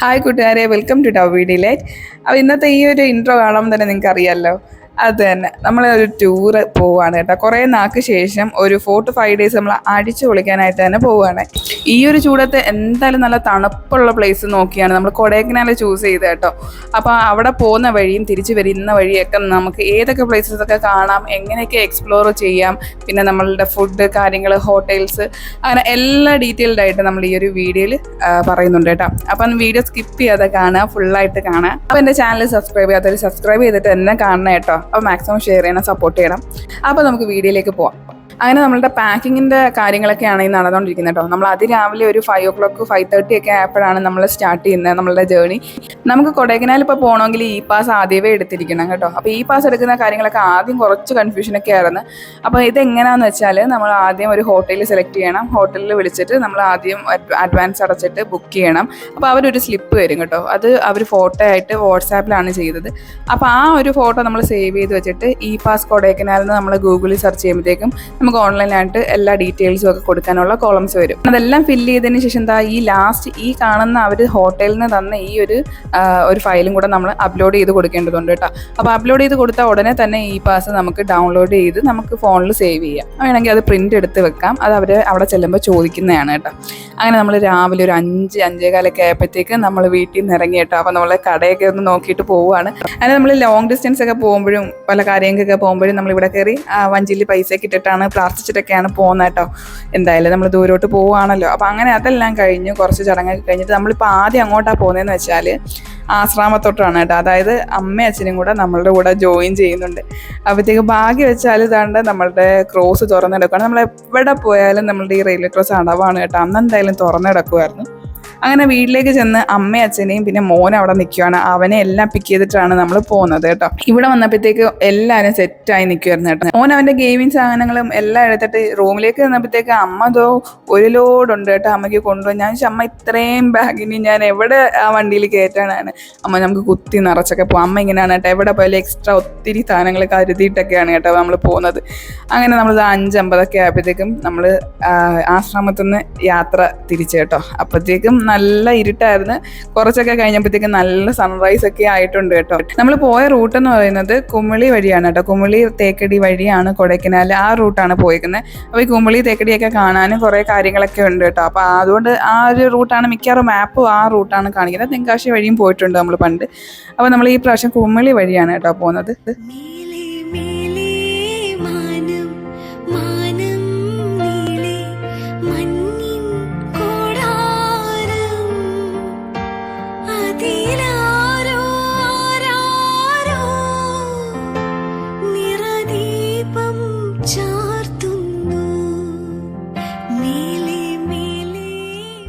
Hi കൂട്ടുകാരെ, welcome to ടവി delight. അപ്പോൾ ഇന്നത്തെ ഈ ഒരു ഇൻട്രോ കാണുമ്പോൾ തന്നെ നിങ്ങൾക്ക് അറിയാമല്ലോ, അത് തന്നെ നമ്മളൊരു ടൂറ് പോവുകയാണ് കേട്ടോ. കുറേ നാൾക്ക് ശേഷം ഒരു 4 to 5 days നമ്മൾ അടിച്ചു പൊളിക്കാനായിട്ട് തന്നെ പോവുകയാണ്. ഈ ഒരു ചൂടത്ത് എന്തായാലും നല്ല തണുപ്പുള്ള പ്ലേസ് നോക്കിയാണ് നമ്മൾ കൊടൈക്കനാൽ ചൂസ് ചെയ്തത് കേട്ടോ. അപ്പോൾ അവിടെ പോകുന്ന വഴിയും തിരിച്ച് വരുന്ന വഴിയൊക്കെ നമുക്ക് ഏതൊക്കെ പ്ലേസസൊക്കെ കാണാം, എങ്ങനെയൊക്കെ എക്സ്പ്ലോർ ചെയ്യാം, പിന്നെ നമ്മളുടെ ഫുഡ് കാര്യങ്ങൾ, ഹോട്ടൽസ്, അങ്ങനെ എല്ലാ ഡീറ്റെയിൽഡ് ആയിട്ട് നമ്മൾ ഈ ഒരു വീഡിയോയിൽ പറയുന്നുണ്ട് കേട്ടോ. അപ്പം വീഡിയോ സ്കിപ്പ് ചെയ്യാതെ കാണുക, ഫുള്ളായിട്ട് കാണുക. അപ്പോൾ എൻ്റെ ചാനൽ സബ്സ്ക്രൈബ് ചെയ്യാത്തവർ സബ്സ്ക്രൈബ് ചെയ്തിട്ട് തന്നെ കാണണം കേട്ടോ. അപ്പോൾ മാക്സിമം ഷെയർ ചെയ്യണം, സപ്പോർട്ട് ചെയ്യണം. അപ്പോൾ നമുക്ക് വീഡിയോയിലേക്ക് പോവാം. അങ്ങനെ നമ്മളുടെ പാക്കിങ്ങിൻ്റെ കാര്യങ്ങളൊക്കെയാണ് ഈ നടന്നുകൊണ്ടിരിക്കുന്നത് കേട്ടോ. നമ്മൾ അതിരാവിലെ ഒരു 5 o'clock 5:30 ഒക്കെ ആയപ്പോഴാണ് നമ്മൾ സ്റ്റാർട്ട് ചെയ്യുന്നത് നമ്മളുടെ ജേർണി. നമുക്ക് കൊടൈക്കനാൽ ഇപ്പോൾ പോകണമെങ്കിൽ ഇ പാസ് ആദ്യമേ എടുത്തിരിക്കണം കേട്ടോ. അപ്പോൾ ഇ പാസ് എടുക്കുന്ന കാര്യങ്ങളൊക്കെ ആദ്യം കുറച്ച് കൺഫ്യൂഷനൊക്കെ ആയിരുന്നു. അപ്പോൾ ഇതെങ്ങനെയാണെന്ന് വെച്ചാൽ നമ്മൾ ആദ്യം ഒരു ഹോട്ടൽ സെലക്ട് ചെയ്യണം. ഹോട്ടലിൽ വിളിച്ചിട്ട് നമ്മൾ ആദ്യം അഡ്വാൻസ് അടച്ചിട്ട് ബുക്ക് ചെയ്യണം. അപ്പോൾ അവരൊരു സ്ലിപ്പ് വരും കേട്ടോ. അത് അവർ ഫോട്ടോ ആയിട്ട് വാട്സാപ്പിലാണ് ചെയ്തത്. അപ്പോൾ ആ ഒരു ഫോട്ടോ നമ്മൾ സേവ് ചെയ്ത് വെച്ചിട്ട് ഇ പാസ് കൊടൈക്കനാൽ എന്ന് നമ്മൾ ഗൂഗിളിൽ സെർച്ച് ചെയ്യുമ്പോഴത്തേക്കും നമുക്ക് ഓൺലൈനായിട്ട് എല്ലാ ഡീറ്റെയിൽസും ഒക്കെ കൊടുക്കാനുള്ള കോളംസ് വരും. അതെല്ലാം ഫില്ല് ചെയ്തതിന് ശേഷം ഈ ലാസ്റ്റ് ഈ കാണുന്ന അവർ ഹോട്ടലിൽ നിന്ന് തന്ന ഈ ഒരു ഫയലും കൂടെ നമ്മൾ അപ്ലോഡ് ചെയ്ത് കൊടുക്കേണ്ടതുണ്ട് കേട്ടോ. അപ്പോൾ അപ്ലോഡ് ചെയ്ത് കൊടുത്താൽ ഉടനെ തന്നെ ഈ പാസ് നമുക്ക് ഡൗൺലോഡ് ചെയ്ത് നമുക്ക് ഫോണിൽ സേവ് ചെയ്യാം. വേണമെങ്കിൽ അത് പ്രിൻ്റ് എടുത്ത് വെക്കാം. അത് അവർ അവിടെ ചെല്ലുമ്പോൾ ചോദിക്കുന്നതാണ് കേട്ടോ. അങ്ങനെ നമ്മൾ രാവിലെ ഒരു 5-5:15 ആയപ്പോഴത്തേക്ക് നമ്മൾ വീട്ടിൽ നിന്ന് ഇറങ്ങി കേട്ടോ. അപ്പോൾ നമ്മൾ കടയൊക്കെ ഒന്ന് നോക്കിയിട്ട് പോവുകയാണ്. അങ്ങനെ നമ്മൾ ലോങ് ഡിസ്റ്റൻസ് ഒക്കെ പോകുമ്പോഴും പല കാര്യങ്ങൾക്കൊക്കെ പോകുമ്പോഴും നമ്മളിവിടെ കയറി വഞ്ചിയിൽ പൈസ ഒക്കെ ഇട്ടിട്ടാണ് പ്രാർത്ഥിച്ചിട്ടൊക്കെയാണ് പോകുന്നത് കേട്ടോ. എന്തായാലും നമ്മൾ ദൂരോട്ട് പോവുകയാണല്ലോ. അപ്പോൾ അങ്ങനെ അതെല്ലാം കഴിഞ്ഞ് കുറച്ച് ചടങ്ങൊക്കെ കഴിഞ്ഞിട്ട് നമ്മളിപ്പോൾ ആദ്യം അങ്ങോട്ടാണ് പോകുന്നതെന്ന് വെച്ചാൽ ആശ്രാമത്തോട്ടാണ് കേട്ടോ. അതായത് അമ്മയും അച്ഛനും കൂടെ നമ്മളുടെ കൂടെ ജോയിൻ ചെയ്യുന്നുണ്ട്. അപ്പോഴത്തേക്ക് ഭാഗ്യം വെച്ചാൽ ഇതാണ്ട് നമ്മളുടെ ക്രോസ് തുറന്നെടുക്കുകയാണ്. നമ്മൾ എവിടെ പോയാലും നമ്മളുടെ ഈ റെയിൽവേ ക്രോസ് അടവാണ് കേട്ടോ. അന്ന് എന്തായാലും തുറന്നെടുക്കുമായിരുന്നു. അങ്ങനെ വീട്ടിലേക്ക് ചെന്ന് അമ്മയും അച്ഛനെയും പിന്നെ മോനും അവിടെ നിൽക്കുകയാണ്. അവനെ എല്ലാം പിക്ക് ചെയ്തിട്ടാണ് നമ്മൾ പോകുന്നത് കേട്ടോ. ഇവിടെ വന്നപ്പോഴത്തേക്ക് എല്ലാവരും സെറ്റായി നിൽക്കുമായിരുന്നു കേട്ടോ. മോൻ അവൻ്റെ ഗെയിമിങ് സാധനങ്ങളും എല്ലാം എടുത്തിട്ട് റൂമിലേക്ക് വന്നപ്പോഴത്തേക്ക് അമ്മ ഒരു ലോഡുണ്ട് കേട്ടോ. അമ്മയ്ക്ക് കൊണ്ടുപോയി. ഞാൻ അമ്മ ഇത്രയും ബാഗിന് ഞാൻ എവിടെ ആ വണ്ടിയിൽ കയറ്റാനാണ് അമ്മ, നമുക്ക് കുത്തി നിറച്ചൊക്കെ പോകും. അമ്മ ഇങ്ങനെയാണ് കേട്ടോ. എവിടെ പോയാലും എക്സ്ട്രാ ഒത്തിരി സാധനങ്ങൾ കരുതിയിട്ടൊക്കെയാണ് കേട്ടോ നമ്മൾ പോകുന്നത്. അങ്ങനെ നമ്മൾ 5:50 ആയപ്പോഴത്തേക്കും നമ്മൾ ആശ്രമത്തിൽ നിന്ന് യാത്ര തിരിച്ചു കേട്ടോ. അപ്പോഴത്തേക്കും നല്ല ഇരുട്ടായിരുന്നു. കുറച്ചൊക്കെ കഴിഞ്ഞപ്പോഴത്തേക്കും നല്ല സൺറൈസ് ഒക്കെ ആയിട്ടുണ്ട് കേട്ടോ. നമ്മൾ പോയ റൂട്ട് എന്ന് പറയുന്നത് കുമിളി വഴിയാണ് കേട്ടോ. കുമിളി തേക്കടി വഴിയാണ് കൊടൈക്കനാൽ. ആ റൂട്ടാണ് പോയിരിക്കുന്നത്. അപ്പോൾ ഈ കുമിളി തേക്കടിയൊക്കെ കാണാനും കുറേ കാര്യങ്ങളൊക്കെ ഉണ്ട് കേട്ടോ. അപ്പോൾ അതുകൊണ്ട് ആ ഒരു റൂട്ടാണ് മിക്കവാറും മാപ്പും ആ റൂട്ടാണ് കാണിക്കുന്നത്. തെങ്കാശി വഴിയും പോയിട്ടുണ്ട് നമ്മൾ പണ്ട്. അപ്പോൾ നമ്മൾ ഈ പ്രാവശ്യം കുമിളി വഴിയാണ് കേട്ടോ പോകുന്നത്.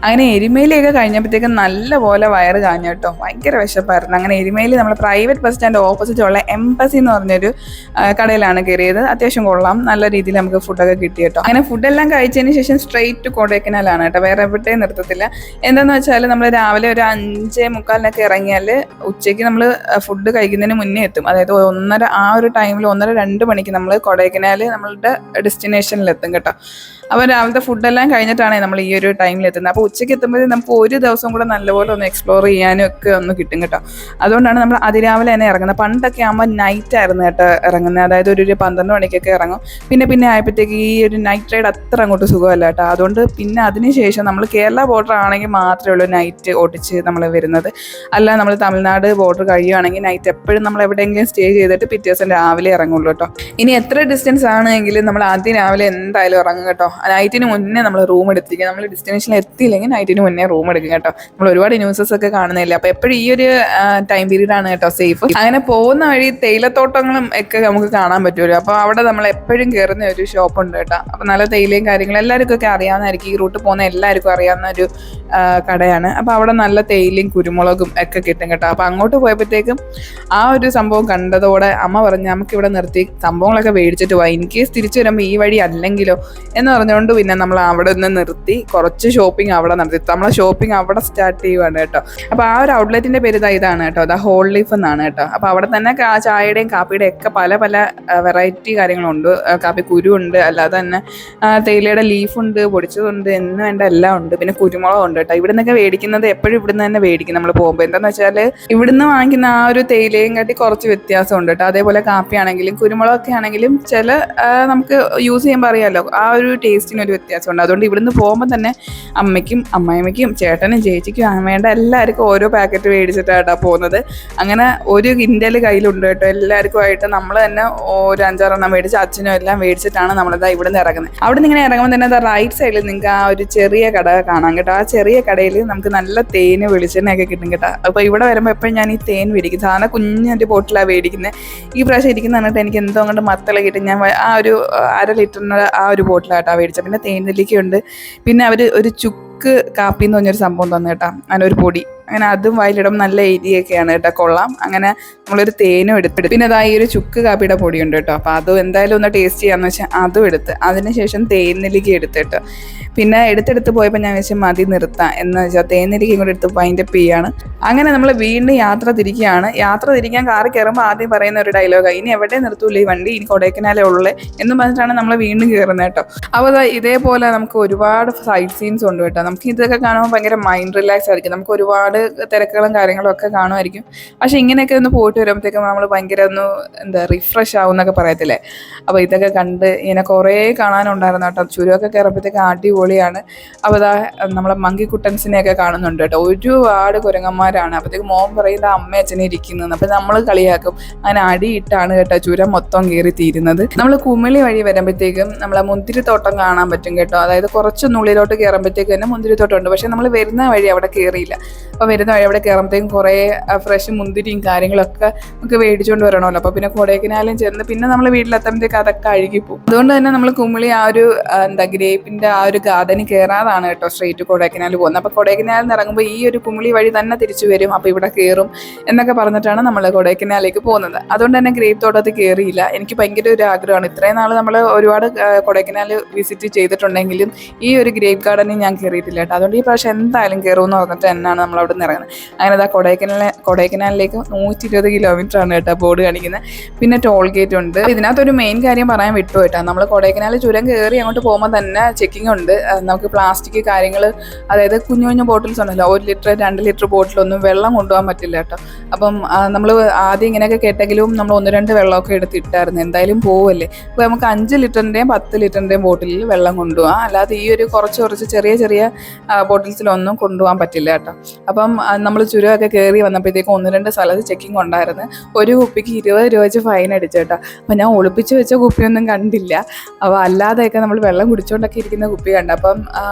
അങ്ങനെ എരുമേലിയൊക്കെ കഴിഞ്ഞപ്പോഴത്തേക്കും നല്ല പോലെ വയറ് കാഞ്ഞു കേട്ടോ. ഭയങ്കര വിശപ്പായിരുന്നു. അങ്ങനെ എരുമേലി നമ്മൾ പ്രൈവറ്റ് ബസ് സ്റ്റാൻഡ് ഓപ്പോസിറ്റുള്ള എംബസി എന്ന് പറഞ്ഞൊരു കടയിലാണ് കയറിയത്. അത്യാവശ്യം കൊള്ളാം, നല്ല രീതിയിൽ നമുക്ക് ഫുഡൊക്കെ കിട്ടി കേട്ടോ. അങ്ങനെ ഫുഡെല്ലാം കഴിച്ചതിന് ശേഷം സ്ട്രെയിറ്റ് കൊടൈക്കനാലാണ് കേട്ടോ. വേറെ എവിടെയും നിർത്തത്തില്ല. എന്താണെന്ന് വെച്ചാൽ നമ്മൾ രാവിലെ ഒരു 5:45 ഇറങ്ങിയാൽ ഉച്ചയ്ക്ക് നമ്മൾ ഫുഡ് കഴിക്കുന്നതിന് മുന്നേ എത്തും. അതായത് ആ ഒരു ടൈമിൽ 1:30-2 മണിക്ക് നമ്മൾ കൊടൈക്കനാൽ നമ്മളുടെ ഡെസ്റ്റിനേഷനിലെത്തും കേട്ടോ. അപ്പോൾ രാവിലത്തെ ഫുഡെല്ലാം കഴിഞ്ഞിട്ടാണ് നമ്മൾ ഈ ഒരു ടൈമിൽ എത്തുന്നത്. അപ്പോൾ ഉച്ചയ്ക്ക് എത്തുമ്പോഴേ നമുക്ക് ഒരു ദിവസം കൂടെ നല്ലപോലെ ഒന്ന് എക്സ്പ്ലോർ ചെയ്യാനും ഒക്കെ ഒന്ന് കിട്ടും കേട്ടോ. അതുകൊണ്ടാണ് നമ്മൾ അതിരാവിലെ തന്നെ ഇറങ്ങുന്നത്. പണ്ടൊക്കെ ആകുമ്പോൾ നൈറ്റ് ആയിരുന്നു കേട്ടോ ഇറങ്ങുന്നത്. അതായത് ഒരു 12 മണിക്കൊക്കെ ഇറങ്ങും. പിന്നെ ആയപ്പോഴത്തേക്ക് ഈ ഒരു നൈറ്റ് റൈഡ് അത്ര അങ്ങോട്ട് സുഖമല്ല കേട്ടോ. അതുകൊണ്ട് പിന്നെ അതിനുശേഷം നമ്മൾ കേരള ബോർഡർ ആണെങ്കിൽ മാത്രമേ ഉള്ളൂ നൈറ്റ് ഓടിച്ച് നമ്മൾ വരുന്നത്. അല്ല നമ്മൾ തമിഴ്നാട് ബോർഡർ കഴിയുകയാണെങ്കിൽ നൈറ്റ് എപ്പോഴും നമ്മൾ എവിടെയെങ്കിലും സ്റ്റേ ചെയ്തിട്ട് പിറ്റേ ദിവസം രാവിലെ ഇറങ്ങുള്ളൂ കേട്ടോ. ഇനി എത്ര ഡിസ്റ്റൻസ് ആണെങ്കിലും നമ്മൾ ആദ്യം രാവിലെ എന്തായാലും ഇറങ്ങും കേട്ടോ. നൈറ്റിന് മുന്നേ നമ്മൾ റൂം എടുത്തിരിക്കുക. നമ്മൾ ഡെസ്റ്റിനേഷനിൽ എത്തിയില്ലെങ്കിൽ നൈറ്റിന് മുന്നേ റൂം എടുക്കും കേട്ടോ. നമ്മൾ ഒരുപാട് ന്യൂസസ് ഒക്കെ കാണുന്നില്ല. അപ്പോൾ എപ്പോഴും ഈ ഒരു ടൈം പീരീഡ് ആണ് കേട്ടോ സേഫ്. അങ്ങനെ പോകുന്ന വഴി തേയിലത്തോട്ടങ്ങളും ഒക്കെ നമുക്ക് കാണാൻ പറ്റുമല്ലോ. അപ്പോൾ അവിടെ നമ്മൾ എപ്പോഴും കയറുന്ന ഒരു ഷോപ്പുണ്ട് കേട്ടോ. അപ്പോൾ നല്ല തേയിലയും കാര്യങ്ങളും എല്ലാവർക്കും ഒക്കെ അറിയാവുന്നതായിരിക്കും. ഈ റൂട്ട് പോകുന്ന എല്ലാവർക്കും അറിയാവുന്ന ഒരു കടയാണ്. അപ്പോൾ അവിടെ നല്ല തേയിലയും കുരുമുളകും ഒക്കെ കിട്ടും കേട്ടോ. അപ്പോൾ അങ്ങോട്ട് പോയപ്പോഴത്തേക്കും ആ ഒരു സംഭവം കണ്ടതോടെ അമ്മ പറഞ്ഞു നമുക്കിവിടെ നിർത്തി സംഭവങ്ങളൊക്കെ മേടിച്ചിട്ട് പോവാം. ഇൻ കേസ് തിരിച്ചു വരുമ്പോൾ ഈ വഴി അല്ലെങ്കിലോ എന്ന് പറഞ്ഞുകൊണ്ട് പിന്നെ നമ്മൾ അവിടെ നിന്ന് നിർത്തി കുറച്ച് ഷോപ്പിംഗ് അവിടെ അവിടെ നടത്തി. നമ്മളെ ഷോപ്പിംഗ് അവിടെ സ്റ്റാർട്ട് ചെയ്യുവാണ് കേട്ടോ. അപ്പോൾ ആ ഒരു ഔട്ട്ലെറ്റിൻ്റെ പേര് ഇതാണ് കേട്ടോ, ദ ഹോൾ ലീഫ് എന്നാണ് കേട്ടോ. അപ്പോൾ അവിടെ തന്നെ ചായയുടെയും കാപ്പിയുടെയും ഒക്കെ പല പല വെറൈറ്റി കാര്യങ്ങളുണ്ട്. കാപ്പി കുരു ഉണ്ട്, അല്ലാതെ തന്നെ തേയിലയുടെ ലീഫുണ്ട്, പൊടിച്ചതുണ്ട്, എന്ന് വേണ്ട എല്ലാം ഉണ്ട്. പിന്നെ കുരുമുളക് ഉണ്ട് കേട്ടോ. ഇവിടെ നിന്നൊക്കെ മേടിക്കുന്നത് എപ്പോഴും ഇവിടുന്ന് തന്നെ മേടിക്കും നമ്മൾ പോകുമ്പോൾ. എന്താണെന്ന് വെച്ചാൽ ഇവിടുന്ന് വാങ്ങിക്കുന്ന ആ ഒരു തേയിലയും കാട്ടി കുറച്ച് വ്യത്യാസമുണ്ട് കേട്ടോ. അതേപോലെ കാപ്പി ആണെങ്കിലും കുരുമുളകൊക്കെ ആണെങ്കിലും ചില നമുക്ക് യൂസ് ചെയ്യുമ്പോൾ അറിയാമല്ലോ, ആ ഒരു ടേസ്റ്റിനൊരു വ്യത്യാസമുണ്ട്. അതുകൊണ്ട് ഇവിടുന്ന് പോകുമ്പോൾ തന്നെ അമ്മയ്ക്കും അമ്മായിമ്മയ്ക്കും ചേട്ടനും ചേച്ചിക്കും വേണ്ട എല്ലാവർക്കും ഓരോ പാക്കറ്റ് മേടിച്ചിട്ടാണ് പോകുന്നത്. അങ്ങനെ ഒരു കിൻഡൽ കയ്യിലുണ്ട് കേട്ടോ. എല്ലാവർക്കുമായിട്ട് നമ്മൾ തന്നെ ഒരു 5-6 മേടിച്ച് അച്ഛനും എല്ലാം മേടിച്ചിട്ടാണ് നമ്മളിതാ ഇവിടുന്ന് ഇറങ്ങുന്നത്. അവിടെ നിന്ന് ഇങ്ങനെ ഇറങ്ങുമ്പോൾ തന്നെ റൈറ്റ് സൈഡിൽ നിങ്ങൾക്ക് ആ ഒരു ചെറിയ കട കാണാം കേട്ടോ. ആ ചെറിയ കടയിൽ നമുക്ക് നല്ല തേന് വെളിച്ചെണ്ണയൊക്കെ കിട്ടും കേട്ടോ. അപ്പോൾ ഇവിടെ വരുമ്പോൾ എപ്പോഴും ഞാൻ ഈ തേൻ മേടിക്കും. സാധാരണ കുഞ്ഞൊരു ബോട്ടിലാണ് മേടിക്കുന്നത്. ഈ പ്രാവശ്യം ഇരിക്കുന്ന കണ്ടിട്ട് എനിക്ക് എന്തോ കൊണ്ട് മത്തള കിട്ടും. ഞാൻ ആ ഒരു 1/2 ലിറ്ററിൻ്റെ ആ ഒരു ബോട്ടിലാട്ടോ മേടിച്ചത്. പിന്നെ തേൻ നെല്ലിക്കയുണ്ട്. പിന്നെ അവർ ഒരു ചുക്ക് കാപ്പി എന്ന് പറഞ്ഞൊരു സംഭവം തന്നു കേട്ടോ, അങ്ങനെ ഒരു പൊടി. അങ്ങനെ അതും വായിലിടുമ്പോൾ നല്ല എരിയൊക്കെയാണ് കേട്ടോ, കൊള്ളാം. അങ്ങനെ നമ്മളൊരു തേനും എടുത്തിട്ട് പിന്നെ അതാ ഈ ഒരു ചുക്ക് കാപ്പിയുടെ പൊടിയുണ്ട് കേട്ടോ. അപ്പോൾ അതും എന്തായാലും ഒന്ന് ടേസ്റ്റ് ചെയ്യാമെന്ന് വെച്ചാൽ അതും എടുത്ത്, അതിനുശേഷം തേനെല്ലിക്ക എടുത്തിട്ട് പിന്നെ എടുത്തെടുത്ത് പോയപ്പോൾ ഞാൻ വെച്ചാൽ മതി നിർത്താം എന്ന് വെച്ചാൽ തേനെല്ലിക്കയും കൂടെ എടുത്ത് വൈൻഡപ്പ് ചെയ്യാണ്. അങ്ങനെ നമ്മൾ വീണ്ടും യാത്ര തിരിക്കുകയാണ്. യാത്ര തിരിക്കാൻ കാറിൽ കയറുമ്പോൾ ആദ്യം പറയുന്ന ഒരു ഡയലോഗാണ്, ഇനി എവിടെ നിർത്തൂല ഈ വണ്ടി, ഇനി കൊടൈക്കനാലേ ഉള്ളേ എന്ന് പറഞ്ഞിട്ടാണ് നമ്മൾ വീണ്ടും കയറുന്നത് കേട്ടോ. അപ്പോൾ ഇതേപോലെ നമുക്ക് ഒരുപാട് സൈറ്റ് സീൻസ് ഉണ്ട് കേട്ടോ. നമുക്ക് ഇതൊക്കെ കാണുമ്പോൾ ഭയങ്കര മൈൻഡ് റിലാക്സ് ആയിരിക്കും. നമുക്ക് ഒരുപാട് തിരക്കുകളും കാര്യങ്ങളും ഒക്കെ കാണുമായിരിക്കും. പക്ഷെ ഇങ്ങനെയൊക്കെ ഒന്ന് പോയിട്ട് വരുമ്പോഴത്തേക്കും നമ്മൾ ഭയങ്കര ഒന്ന് റിഫ്രഷ് ആവും എന്നൊക്കെ പറയത്തില്ലേ. അപ്പോൾ ഇതൊക്കെ കണ്ട് ഇങ്ങനെ കുറേ കാണാനുണ്ടായിരുന്നു കേട്ടോ. ചുരമൊക്കെ കയറുമ്പോഴത്തേക്ക് അടിപൊളിയാണ്. അപ്പോൾ ഇതാ നമ്മളെ മങ്കി കുട്ടൻസിനെയൊക്കെ കാണുന്നുണ്ട് കേട്ടോ. ഒരുപാട് കുരങ്ങന്മാരാണ്. അപ്പോഴത്തേക്ക് മോൻ പറയുന്നത് അമ്മ അച്ഛനെ ഇരിക്കുന്നത്. അപ്പോൾ നമ്മൾ കളിയാക്കും. അങ്ങനെ അടിയിട്ടാണ് കേട്ടോ ചുരം മൊത്തം കയറി തീരുന്നത്. നമ്മൾ കുമിളി വഴി വരുമ്പോഴത്തേക്കും നമ്മളെ മുന്തിരിത്തോട്ടം കാണാൻ പറ്റും കേട്ടോ. അതായത് കുറച്ചൊന്നുള്ളിലോട്ട് കയറുമ്പോഴത്തേക്ക് തന്നെ മുന്തിരിത്തോട്ടമുണ്ട്. പക്ഷെ നമ്മൾ വരുന്ന വഴി അവിടെ കയറിയില്ല. അപ്പോൾ വരുന്ന വഴി അവിടെ കയറുമ്പോഴത്തേക്കും കുറേ ഫ്രഷ് മുന്തിരിയും കാര്യങ്ങളൊക്കെ നമുക്ക് മേടിച്ചുകൊണ്ട് വരണമല്ലോ. അപ്പോൾ പിന്നെ കൊടൈക്കനാലും ചെന്ന് പിന്നെ നമ്മൾ വീട്ടിലെത്തുമ്പോഴത്തേക്ക് അതൊക്കെ അഴുകിപ്പോകും. അതുകൊണ്ട് തന്നെ നമ്മൾ കുമിളി ആ ഒരു ഗ്രേപ്പിൻ്റെ ആ ഒരു ഗാർഡനിൽ കയറാതാണ് കേട്ടോ സ്ട്രെയിറ്റ് കൊടൈക്കനാൽ പോകുന്നത്. അപ്പോൾ കൊടൈക്കനാലിൽ നിന്ന് ഇറങ്ങുമ്പോൾ ഈ ഒരു കുമിളി വഴി തന്നെ തിരിച്ചു വരും. അപ്പോൾ ഇവിടെ കയറും എന്നൊക്കെ പറഞ്ഞിട്ടാണ് നമ്മൾ കൊടൈക്കനാലിലേക്ക് പോകുന്നത്. അതുകൊണ്ട് തന്നെ ഗ്രേപ്പ് തോട്ടത്തിൽ കയറിയില്ല. എനിക്ക് ഭയങ്കര ഒരു ആഗ്രഹമാണ്. ഇത്രയും നാൾ നമ്മൾ ഒരുപാട് കൊടൈക്കനാൽ വിസിറ്റ് ചെയ്തിട്ടുണ്ടെങ്കിലും ഈ ഒരു ഗ്രേപ്പ് ഗാർഡനിൽ ഞാൻ കയറിയിട്ടില്ല കേട്ടോ. അതുകൊണ്ട് ഈ പ്രാവശ്യം എന്തായാലും കയറുമെന്ന് പറഞ്ഞിട്ട് തന്നെയാണ് നമ്മൾ അവിടെ നിന്ന് ഇറങ്ങുന്നത്. അങ്ങനെ അതാ കൊടൈക്കനാലിലേക്ക് 120 കിലോമീറ്റർ ആണ് കേട്ടോ ബോർഡ് കാണിക്കുന്നത്. പിന്നെ ടോൾ ഗേറ്റ് ഉണ്ട്. ഇതിനകത്തൊരു മെയിൻ കാര്യം പറയാൻ വിട്ടു കേട്ടോ. നമ്മൾ കൊടൈക്കനാൽ ചുരം കയറി അങ്ങോട്ട് പോകുമ്പോൾ തന്നെ ചെക്കിംഗ് ഉണ്ട്. നമുക്ക് പ്ലാസ്റ്റിക് കാര്യങ്ങൾ, അതായത് കുഞ്ഞു കുഞ്ഞു ബോട്ടിൽസ് ഉണ്ടല്ലോ, 1 ലിറ്റർ 2 ലിറ്റർ ബോട്ടിലൊന്നും വെള്ളം കൊണ്ടുപോകാൻ പറ്റില്ല കേട്ടോ. അപ്പം നമ്മൾ ആദ്യം ഇങ്ങനെയൊക്കെ കേട്ടെങ്കിലും നമ്മൾ 1-2 വെള്ളമൊക്കെ എടുത്തിട്ടായിരുന്നു. എന്തായാലും പോവല്ലേ. അപ്പോൾ നമുക്ക് 5 ലിറ്ററിൻ്റെയും 10 ലിറ്ററിൻ്റെയും ബോട്ടിലിൽ വെള്ളം കൊണ്ടുപോകാം. അല്ലാതെ ഈ ഒരു കുറച്ച് ചെറിയ ചെറിയ ബോട്ടിൽസിലൊന്നും കൊണ്ടുപോകാൻ പറ്റില്ല കേട്ടോ. അപ്പം നമ്മൾ ചുരമൊക്കെ കയറി വന്നപ്പോഴത്തേക്കും 1-2 സ്ഥലത്ത് ചെക്കിങ് ഉണ്ടായിരുന്നു. ഒരു കുപ്പിക്ക് 20 രൂപ വെച്ച് ഫൈൻ അടിച്ചു കേട്ടോ. അപ്പം ഞാൻ ഒളിപ്പിച്ച് വെച്ച കുപ്പിയൊന്നും കണ്ടില്ല. അപ്പോൾ അല്ലാതെയൊക്കെ നമ്മൾ വെള്ളം കുടിച്ചുകൊണ്ടൊക്കെ ഇരിക്കുന്ന കുപ്പി കണ്ടു. അപ്പം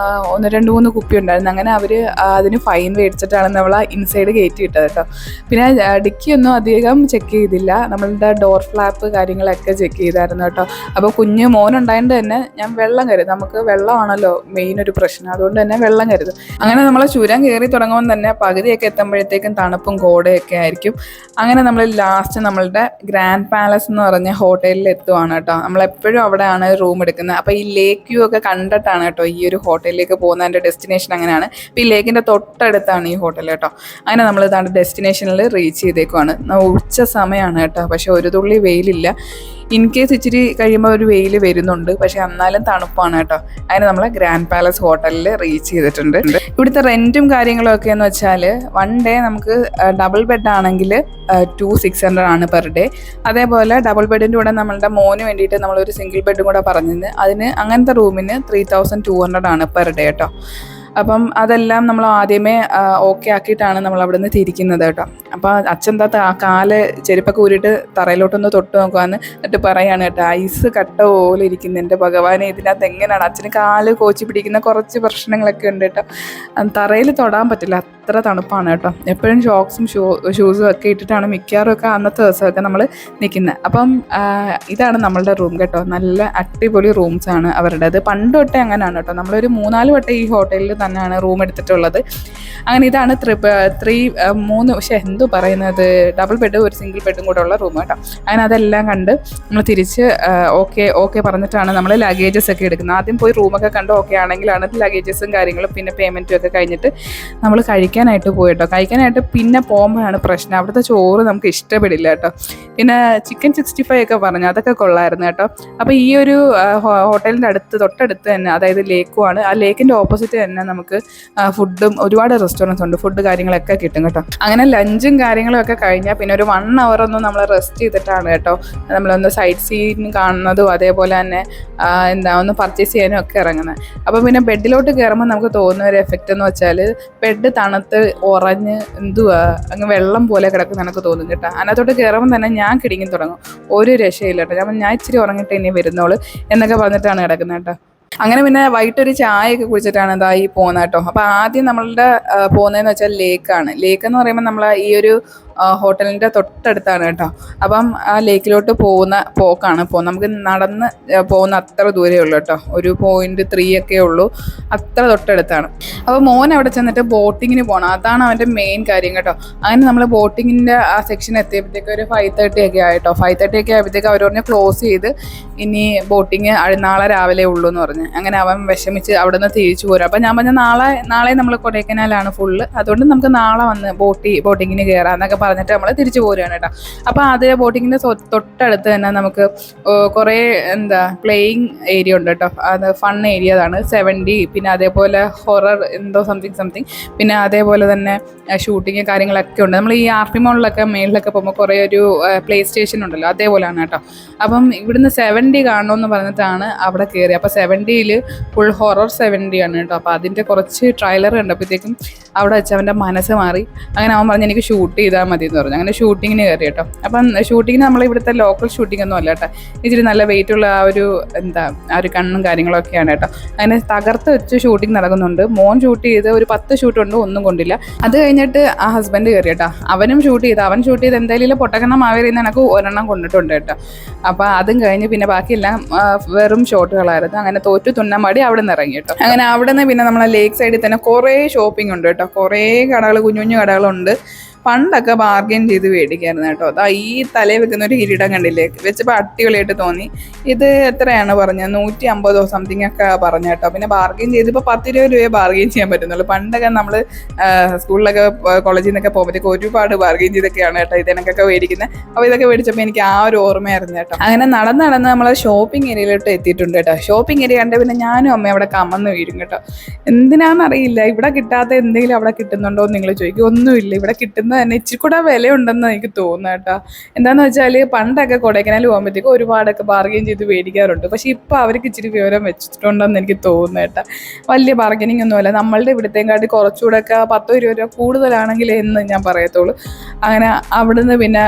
1-2-3 കുപ്പി ഉണ്ടായിരുന്നു. അങ്ങനെ അവർ അതിന് ഫൈൻ മേടിച്ചിട്ടാണ് നമ്മൾ ഇൻസൈഡ് കയറ്റി ഇട്ടത് കേട്ടോ. പിന്നെ ഡിക്കിയൊന്നും അധികം ചെക്ക് ചെയ്തില്ല. നമ്മളുടെ ഡോർ ഫ്ലാപ്പ് കാര്യങ്ങളൊക്കെ ചെക്ക് ചെയ്തായിരുന്നു കേട്ടോ. അപ്പോൾ കുഞ്ഞ് മോനുണ്ടായതുകൊണ്ട് തന്നെ ഞാൻ വെള്ളം കരുതും. നമുക്ക് വെള്ളമാണല്ലോ മെയിൻ ഒരു പ്രശ്നം. അതുകൊണ്ട് തന്നെ വെള്ളം കരുതും. അങ്ങനെ നമ്മൾ ചുരം കയറി തുടങ്ങുമ്പോൾ തന്നെ പകുതിയൊക്കെ എത്തുമ്പോഴത്തേക്കും തണുപ്പും കോടയൊക്കെ ആയിരിക്കും. അങ്ങനെ നമ്മൾ ലാസ്റ്റ് നമ്മളുടെ ഗ്രാൻഡ് പാലസ് എന്ന് പറഞ്ഞ ഹോട്ടലിൽ എത്തുവാണ് കേട്ടോ. നമ്മളെപ്പോഴും അവിടെയാണ് റൂം എടുക്കുന്നത്. അപ്പോൾ ഈ ലേക്ക് വ്യൂ ഒക്കെ കണ്ടിട്ടാണ് കേട്ടോ ഈ ഒരു ഹോട്ടലിലേക്ക് പോകുന്നതിൻ്റെ ഡെസ്റ്റിനേഷൻ അങ്ങനെയാണ്. അപ്പോൾ ഈ ലേക്കിൻ്റെ തൊട്ടടുത്താണ് ഈ ഹോട്ടൽ കേട്ടോ. അങ്ങനെ നമ്മൾ ഇതാണ് ഡെസ്റ്റിനേഷനിൽ റീച്ച് ചെയ്തേക്കുവാണ്. ഉച്ച സമയമാണ് കേട്ടോ. പക്ഷേ ഒരു തുള്ളി വെയിലില്ല. ഇൻ കേസ് ഇച്ചിരി കഴിയുമ്പോൾ ഒരു വെയിൽ വരുന്നുണ്ട്. പക്ഷേ എന്നാലും തണുപ്പാണ് കേട്ടോ. അങ്ങനെ നമ്മൾ ഗ്രാൻഡ് പാലസ് ഹോട്ടലിൽ റീച്ച് ചെയ്തിട്ടുണ്ട്. ഇവിടുത്തെ റെൻറ്റും കാര്യങ്ങളും ഒക്കെ എന്ന് വെച്ചാൽ 1 ഡേ നമുക്ക് ഡബിൾ ബെഡ് ആണെങ്കിൽ 2600 ആണ് പെർ ഡേ. അതേപോലെ ഡബിൾ ബെഡിൻ്റെ കൂടെ നമ്മളുടെ മോന് വേണ്ടിയിട്ട് നമ്മളൊരു സിംഗിൾ ബെഡും കൂടെ പറഞ്ഞത് അതിന് അങ്ങനത്തെ റൂമിന് 3200 ആണ് പെർ ഡേ കേട്ടോ. അപ്പം അതെല്ലാം നമ്മൾ ആദ്യമേ ഓക്കെ ആക്കിയിട്ടാണ് നമ്മൾ അവിടെ നിന്ന് തിരിക്കുന്നത് കേട്ടോ. അപ്പോൾ അച്ഛൻ കാല് ചെരുപ്പൊക്കെ ഊരിയിട്ട് തറയിലോട്ടൊന്ന് തൊട്ട് നോക്കുവാന്ന് എന്നിട്ട് പറയാണ് കേട്ടോ, ഐസ് കട്ട പോലെ ഇരിക്കുന്നു. എൻ്റെ ഭഗവാനെ, ഇതിനകത്ത് എങ്ങനെയാണ് അച്ഛന് കാല് കോച്ചി പിടിക്കുന്ന കുറച്ച് പ്രശ്നങ്ങളൊക്കെ ഉണ്ട് കേട്ടോ. തറയിൽ തൊടാൻ പറ്റില്ല, അത്ര തണുപ്പാണ് കേട്ടോ. എപ്പോഴും ഷോക്സും ഷൂസും ഒക്കെ ഇട്ടിട്ടാണ് മിക്കവാറും ഒക്കെ അന്നത്തെ ദിവസമൊക്കെ നമ്മൾ നിൽക്കുന്നത്. അപ്പം ഇതാണ് നമ്മളുടെ റൂം കേട്ടോ. നല്ല അടിപൊളി റൂംസാണ് അവരുടേത്. പണ്ട് തൊട്ടേ അങ്ങനെയാണ് കേട്ടോ. നമ്മളൊരു 3-4 വട്ടം ഈ ഹോട്ടലിൽ തന്നെയാണ് റൂം എടുത്തിട്ടുള്ളത്. അങ്ങനെ ഇതാണ് മൂന്ന് എന്തോ പറയുന്നത്, ഡബിൾ ബെഡ് ഒരു സിംഗിൾ ബെഡും കൂടെ ഉള്ള റൂം കേട്ടോ. അങ്ങനെ അതെല്ലാം കണ്ട് നമ്മൾ തിരിച്ച് ഓക്കെ പറഞ്ഞിട്ടാണ് നമ്മൾ ലഗേജസ് ഒക്കെ എടുക്കുന്നത്. ആദ്യം പോയി റൂമൊക്കെ കണ്ട് ഓക്കെ ആണെങ്കിലാണ് ലഗേജസും കാര്യങ്ങളും പിന്നെ പേയ്മെൻറ്റും ഒക്കെ കഴിഞ്ഞിട്ട് നമ്മൾ കഴിക്കാനായിട്ട് പോയി കേട്ടോ. കഴിക്കാനായിട്ട് പിന്നെ പോകുമ്പോഴാണ് പ്രശ്നം, അവിടുത്തെ ചോറ് നമുക്ക് ഇഷ്ടപ്പെടില്ല കേട്ടോ. പിന്നെ ചിക്കൻ 65 ഒക്കെ പറഞ്ഞു, അതൊക്കെ കൊള്ളായിരുന്നു കേട്ടോ. അപ്പോൾ ഈ ഒരു ഹോട്ടലിൻ്റെ തൊട്ടടുത്ത് തന്നെ, അതായത് ലേക്കുമാണ്, ആ ലേക്കിൻ്റെ ഓപ്പോസിറ്റ് തന്നെ നമുക്ക് ഫുഡും ഒരുപാട് റെസ്റ്റോറൻറ്റ്സ് ഉണ്ട്, ഫുഡ് കാര്യങ്ങളൊക്കെ കിട്ടും കേട്ടോ. അങ്ങനെ ലഞ്ചും കാര്യങ്ങളും ഒക്കെ കഴിഞ്ഞാൽ പിന്നെ ഒരു 1 hour ഒന്ന് നമ്മൾ റെസ്റ്റ് ചെയ്തിട്ടാണ് കേട്ടോ നമ്മളൊന്ന് സൈറ്റ് സീൻ കാണുന്നതും അതേപോലെ തന്നെ ഒന്ന് പർച്ചേസ് ചെയ്യാനും ഒക്കെ ഇറങ്ങുന്നത്. അപ്പോൾ പിന്നെ ബെഡിലോട്ട് കയറുമ്പോൾ നമുക്ക് തോന്നുന്ന ഒരു എഫക്റ്റ് എന്ന് വെച്ചാൽ ബെഡ് തണുത്ത് ഉറഞ്ഞ് അങ്ങ് വെള്ളം പോലെ കിടക്കും എനിക്ക് തോന്നും കേട്ടോ. അതിനകത്തോട്ട് കയറുമ്പോൾ തന്നെ ഞാൻ കിടങ്ങി തുടങ്ങും, ഒരു രക്ഷയില്ല കേട്ടോ. ഞാൻ ഇച്ചിരി ഉറങ്ങിയിട്ട് ഇനി വരുന്നോളൂ എന്നൊക്കെ പറഞ്ഞിട്ടാണ് കിടക്കുന്നത് കേട്ടോ. അങ്ങനെ പിന്നെ വൈകിട്ടൊരു ചായയൊക്കെ കുടിച്ചിട്ടാണ് ഇതായി പോകുന്നത് കേട്ടോ. അപ്പോൾ ആദ്യം നമ്മളുടെ പോകുന്നതെന്ന് വെച്ചാൽ ലേക്കാണ്. ലേക്ക് എന്ന് പറയുമ്പോൾ നമ്മൾ ഈ ഒരു ഹോട്ടലിൻ്റെ തൊട്ടടുത്താണ് കേട്ടോ. അപ്പം ആ ലേക്കിലോട്ട് പോക്കാണ് നമുക്ക് നടന്ന് പോകുന്ന അത്ര ദൂരമേ ഉള്ളൂ കേട്ടോ. ഒരു 0.3 ഒക്കെ ഉള്ളൂ, അത്ര തൊട്ടടുത്താണ്. അപ്പോൾ മോൻ അവിടെ ചെന്നിട്ട് ബോട്ടിങ്ങിന് പോകണം, അതാണ് അവൻ്റെ മെയിൻ കാര്യം കേട്ടോ. അങ്ങനെ നമ്മൾ ബോട്ടിങ്ങിൻ്റെ ആ സെക്ഷൻ എത്തിയപ്പോഴത്തേക്ക് ഒരു 5:30 ഒക്കെ ആയിട്ടോ. 5:30 ഒക്കെ ആയപ്പോഴത്തേക്ക് അവർ പറഞ്ഞ് ക്ലോസ് ചെയ്ത് ഇനി ബോട്ടിങ് നാളെ രാവിലെ ഉള്ളൂ എന്ന് പറഞ്ഞ്. അങ്ങനെ അവൻ വിഷമിച്ച് അവിടെ നിന്ന് തിരിച്ചു പോരും. അപ്പം ഞാൻ പറഞ്ഞ നാളെ നമ്മൾ കൊടൈക്കനാലാണ് ഫുള്ള്, അതുകൊണ്ട് നമുക്ക് നാളെ വന്ന് ബോട്ടിങ്ങിന് കയറാം എന്നൊക്കെ പറഞ്ഞിട്ട് നമ്മൾ തിരിച്ചു പോരുകയാണ് കേട്ടോ. അപ്പോൾ അതേ ബോട്ടിങ്ങിൻ്റെ തൊട്ടടുത്ത് തന്നെ നമുക്ക് കുറേ പ്ലേയിങ് ഏരിയ ഉണ്ട് കേട്ടോ. അത് ഫൺ ഏരിയ ആണ് 70, പിന്നെ അതേപോലെ ഹൊറർ എന്തോ സംതിങ്, പിന്നെ അതേപോലെ തന്നെ ഷൂട്ടിങ് കാര്യങ്ങളൊക്കെ ഉണ്ട്. നമ്മൾ ഈ RP മോളിലൊക്കെ മേളിലൊക്കെ പോകുമ്പോൾ കുറേ ഒരു പ്ലേ സ്റ്റേഷൻ ഉണ്ടല്ലോ, അതേപോലെയാണ് കേട്ടോ. അപ്പം ഇവിടുന്ന് 70 കാണണമെന്ന് പറഞ്ഞിട്ടാണ് അവിടെ കയറി. അപ്പോൾ 70-ൽ ഫുൾ ഹൊറർ 70 ആണ് കേട്ടോ. അപ്പോൾ അതിൻ്റെ കുറച്ച് ട്രailer കണ്ടപ്പോഴത്തേക്കും അവിടെ വെച്ച് അവൻ്റെ മനസ്സ് മാറി. അങ്ങനെ അവൻ പറഞ്ഞ് എനിക്ക് ഷൂട്ട് ചെയ്താൽ മതി എന്ന് പറഞ്ഞു. അങ്ങനെ ഷൂട്ടിങ്ങിന് കയറി കേട്ടോ. അപ്പം ഷൂട്ടിങ്ങിന് നമ്മൾ ഇവിടുത്തെ ലോക്കൽ ഷൂട്ടിംഗ് ഒന്നും അല്ല കേട്ടോ, ഇച്ചിരി നല്ല വെയിറ്റുള്ള ആ ഒരു കണ്ണും കാര്യങ്ങളൊക്കെയാണ് കേട്ടോ. അങ്ങനെ തകർത്ത് വെച്ച് ഷൂട്ടിംഗ് നടക്കുന്നുണ്ട്. മോൻ ഷൂട്ട് ചെയ്ത് ഒരു 10 ഷൂട്ടുണ്ട്, ഒന്നും കൊണ്ടില്ല. അത് കഴിഞ്ഞിട്ട് ആ ഹസ്ബൻഡ് കയറി കേട്ടോ. അവൻ ഷൂട്ട് ചെയ്ത് എന്തായാലും പൊട്ടക്കണ്ണം മാവേറിന്ന് എനിക്ക് ഒരെണ്ണം കൊണ്ടിട്ടുണ്ട് കേട്ടോ. അപ്പോൾ അതും കഴിഞ്ഞ് പിന്നെ ബാക്കിയെല്ലാം വെറും ഷോട്ടുകളായിരുന്നു. അങ്ങനെ തോറ്റു തുന്നമാടി അവിടെ നിന്ന് ഇറങ്ങി കേട്ടോ. അങ്ങനെ അവിടെ നിന്ന് പിന്നെ നമ്മളെ ലേക്ക് സൈഡിൽ തന്നെ കുറേ ഷോപ്പിംഗ് ഉണ്ട് കേട്ടോ. കുറേ കടകൾ, കുഞ്ഞു കടകളുണ്ട്. പണ്ടൊക്കെ ബാർഗെയിൻ ചെയ്ത് മേടിക്കായിരുന്നു കേട്ടോ. അതാ ഈ തലയിൽ വെക്കുന്ന ഒരു കിരീടം കണ്ടില്ലേ, വെച്ചപ്പോൾ അടിപൊളിയായിട്ട് തോന്നി. ഇത് എത്രയാണ് പറഞ്ഞത്, 150 സംതിങ് ഒക്കെ പറഞ്ഞു കേട്ടോ. പിന്നെ ബാർഗെയിൻ ചെയ്ത് ഇപ്പോൾ 10-20 രൂപയെ ബാർഗെയിൻ ചെയ്യാൻ പറ്റുന്നുള്ളൂ. പണ്ടൊക്കെ നമ്മൾ സ്കൂളിലൊക്കെ കോളേജിൽ നിന്നൊക്കെ പോകുമ്പോഴത്തേക്ക് ഒരുപാട് ബാർഗെയിൻ ചെയ്തൊക്കെയാണ് കേട്ടോ ഇതിനൊക്കെ മേടിക്കുന്നത്. അപ്പോൾ ഇതൊക്കെ മേടിച്ചപ്പോൾ എനിക്ക് ആ ഒരു ഓർമ്മയായിരുന്നു കേട്ടോ. അങ്ങനെ നടന്ന് നമ്മൾ ഷോപ്പിംഗ് ഏരിയയിലോട്ട് എത്തിയിട്ടുണ്ട് കേട്ടോ. ഷോപ്പിംഗ് ഏരിയ കണ്ട് പിന്നെ ഞാനും അമ്മയും അവിടെ കമന്ന് വീഴും കേട്ടോ. എന്തിനാണെന്നറിയില്ല, ഇവിടെ കിട്ടാത്ത എന്തെങ്കിലും അവിടെ കിട്ടുന്നുണ്ടോ എന്ന് നിങ്ങൾ ചോദിക്കും. ഒന്നുമില്ല, ഇവിടെ കിട്ടുന്ന തന്നെ ഇച്ചിരി കൂടെ വിലയുണ്ടെന്ന് എനിക്ക് തോന്നുന്നു കേട്ടോ. എന്താണെന്ന് വെച്ചാൽ പണ്ടൊക്കെ കൊടൈക്കനാൽ പോകുമ്പോഴത്തേക്ക് ഒരുപാടൊക്കെ ബാർഗെയിൻ ചെയ്ത് മേടിക്കാറുണ്ട്. പക്ഷേ ഇപ്പോൾ അവർക്ക് ഇച്ചിരി വിവരം വെച്ചിട്ടുണ്ടെന്ന് എനിക്ക് തോന്നുന്നു കേട്ടോ. വലിയ ബാർഗനിങ് ഒന്നുമല്ല, നമ്മളുടെ ഇവിടത്തേക്കാട്ടി കുറച്ചുകൂടെ ഒക്കെ 10-20 രൂപ കൂടുതലാണെങ്കിൽ എന്ന് ഞാൻ പറയത്തുള്ളൂ. അങ്ങനെ അവിടുന്ന് പിന്നെ